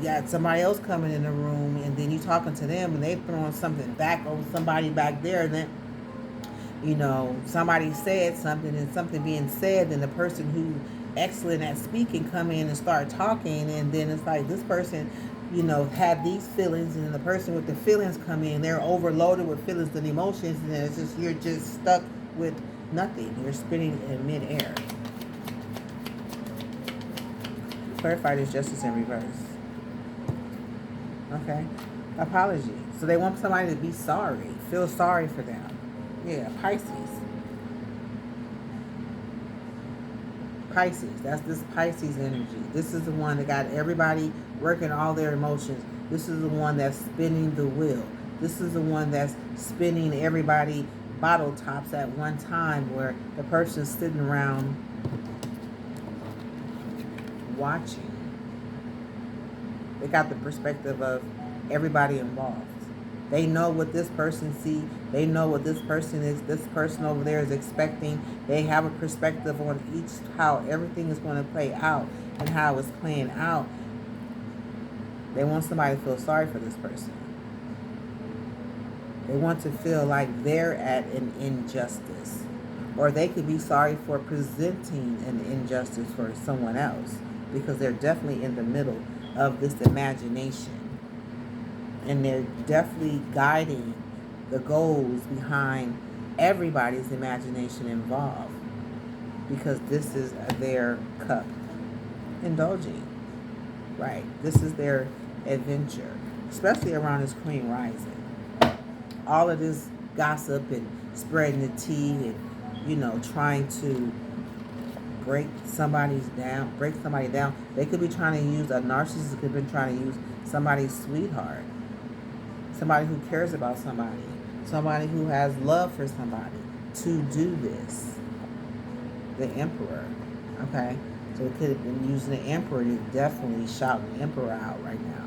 got somebody else coming in the room, and then you talking to them and they throwing something back on somebody back there, and then somebody said something and something being said, and the person who excellent at speaking come in and start talking, and then it's like this person had these feelings, and the person with the feelings come in, they're overloaded with feelings and emotions, and it's just you're just stuck with nothing. You're spinning in midair. Clarify this justice in reverse. Okay? Apology. So they want somebody to be sorry. Feel sorry for them. Yeah, Pisces. Pisces. That's this Pisces energy. This is the one that got everybody working all their emotions. This is the one that's spinning the wheel. This is the one that's spinning everybody bottle tops at one time, where the person's sitting around watching. They got the perspective of everybody involved. They know what this person sees. They know what this person over there is expecting. They have a perspective on how everything is going to play out and how it's playing out. They want somebody to feel sorry for this person. They want to feel like they're at an injustice. Or they could be sorry for presenting an injustice for someone else, because they're definitely in the middle of this imagination. And they're definitely guiding the goals behind everybody's imagination involved, because this is their cup. Indulging. Right. This is their adventure, especially around this Queen rising. All of this gossip and spreading the tea and, trying to break somebody down. They could be trying to use, a narcissist could be trying to use somebody's sweetheart, somebody who cares about somebody who has love for somebody, to do this. The Emperor. Okay? So it could have been using the Emperor to definitely shout the Emperor out right now.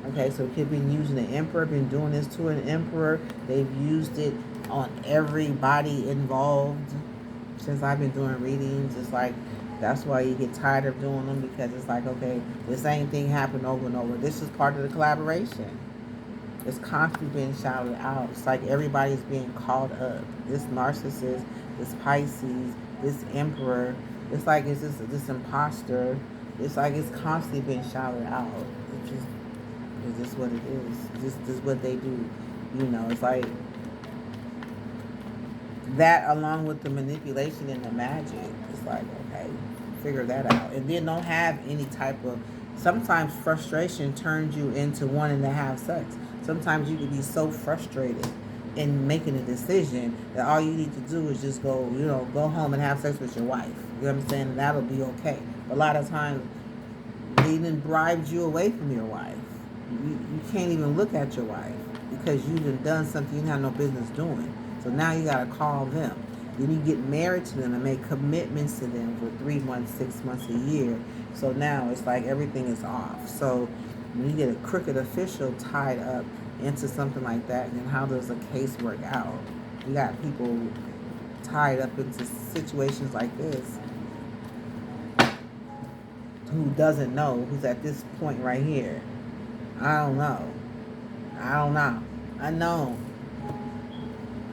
Okay, so it could have been using the Emperor, been doing this to an Emperor. They've used it on everybody involved. Since I've been doing readings, it's like, that's why you get tired of doing them, because it's like, okay, the same thing happened over and over. This is part of the collaboration. It's constantly being shouted out. It's like everybody's being called up. This narcissist, this Pisces, this Emperor. It's like it's this imposter. It's like it's constantly being shouted out. It's just what it is. This is what they do. It's like that, along with the manipulation and the magic. It's like, okay, figure that out. And then don't have any type of, sometimes frustration turns you into wanting to have sex. Sometimes you can be so frustrated in making a decision that all you need to do is just go home and have sex with your wife. You know what I'm saying? And that'll be okay. But a lot of times, they even bribed you away from your wife. You can't even look at your wife because you've done something you have no business doing. So now you got to call them. Then you get married to them and make commitments to them for 3 months, 6 months, a year. So now it's like everything is off. So when you get a crooked official tied up into something like that, then how does a case work out? You got people tied up into situations like this who doesn't know, who's at this point right here. I don't know. Unknown.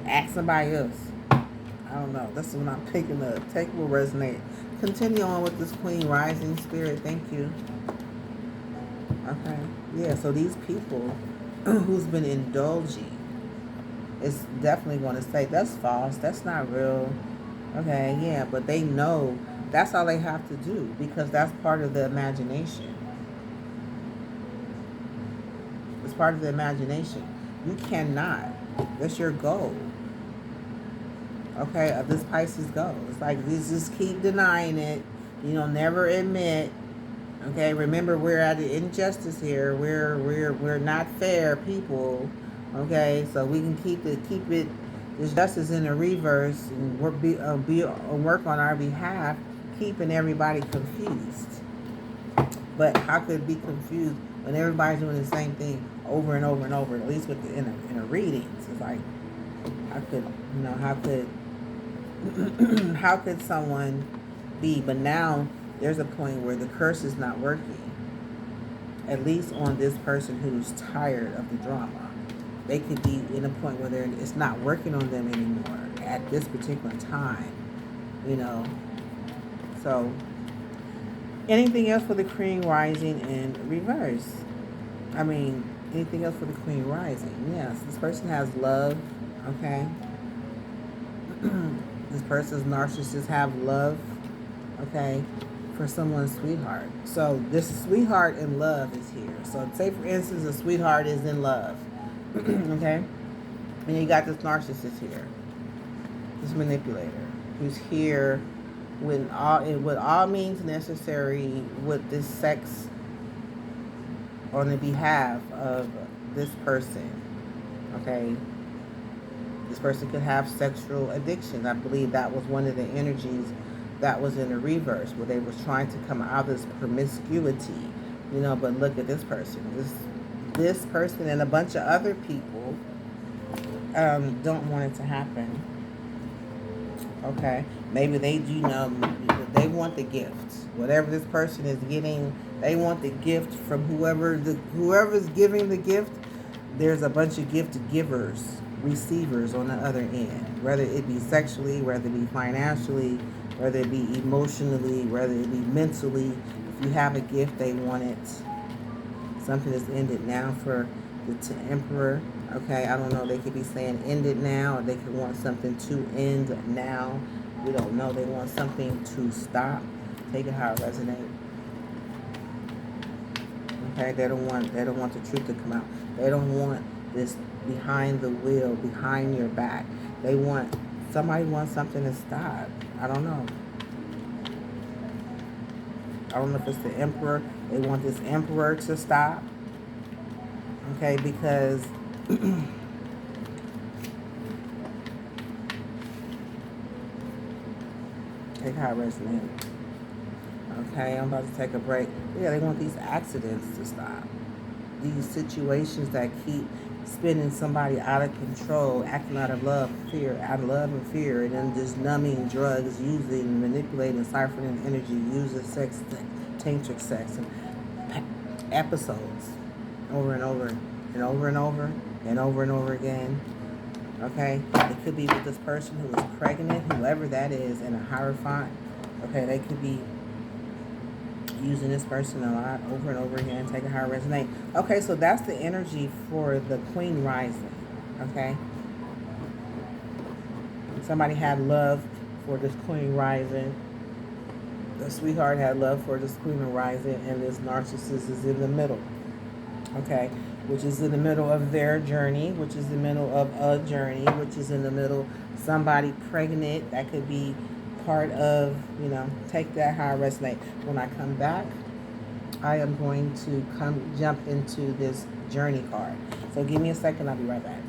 Ask somebody else. I don't know. That's what I'm picking up. Take will resonate. Continue on with this Queen rising spirit. Thank you. Okay. Yeah, so these people who's been indulging is definitely going to say that's false, that's not real. Okay, yeah, but they know that's all they have to do because that's part of the imagination. It's part of the imagination. You cannot. That's your goal. Okay, of this Pisces goal. It's like you just keep denying it. You know, never admit. Okay, remember we're at an injustice here. We're not fair people. Okay, so we can keep it. This justice in the reverse, and work on our behalf, keeping everybody confused. But how could it be confused when everybody's doing the same thing over and over and over? At least with in a readings, it's like how could someone be? But now there's a point where the curse is not working. At least on this person who's tired of the drama, they could be in a point where it's not working on them anymore at this particular time. You know, so anything else for the Queen Rising in reverse? I mean, anything else for the Queen Rising? Yes, this person has love. Okay. This person's narcissists have love. Okay. For someone's sweetheart. So this sweetheart in love is here. So say for instance a sweetheart is in love. Okay. And you got this narcissist here. This manipulator who's here with all means necessary with this sex on the behalf of this person. Okay. This person could have sexual addictions. I believe that was one of the energies that was in the reverse, where they was trying to come out of this promiscuity. You know, but look at this person. This person and a bunch of other people don't want it to happen. Okay. Maybe they do know they want the gift. Whatever this person is getting, they want the gift from whoever's giving the gift. There's a bunch of gift givers, receivers on the other end. Whether it be sexually, whether it be financially, whether it be emotionally, whether it be mentally. If you have a gift, they want it. Something is ended now for the Emperor. Okay, I don't know. They could be saying end it now, or they could want something to end now. We don't know. They want something to stop. Take it how it resonates. Okay, they don't want the truth to come out. They don't want this behind the wheel, behind your back. Somebody wants something to stop. I don't know. I don't know if it's the Emperor. They want this Emperor to stop. Okay, because take how it resonates. Okay, I'm about to take a break. Yeah, they want these accidents to stop. These situations that keep spinning somebody out of control, acting out of love and fear, and then just numbing drugs, using, manipulating, siphoning energy, using sex, tantric sex, and episodes over and over and over and over and over and over again. Okay, it could be with this person who is pregnant, whoever that is, in a Hierophant. Okay, they could be using this person a lot over and over again, taking how it resonates. Okay, so that's the energy for the Queen Rising. Okay, somebody had love for this Queen Rising. The sweetheart had love for this Queen Rising, and this narcissist is in the middle. Okay, which is in the middle of their journey, which is in the middle of a journey, which is in the middle somebody pregnant. That could be part of, take that how I resonate. When I come back, I am going to jump into this journey card. So give me a second, I'll be right back.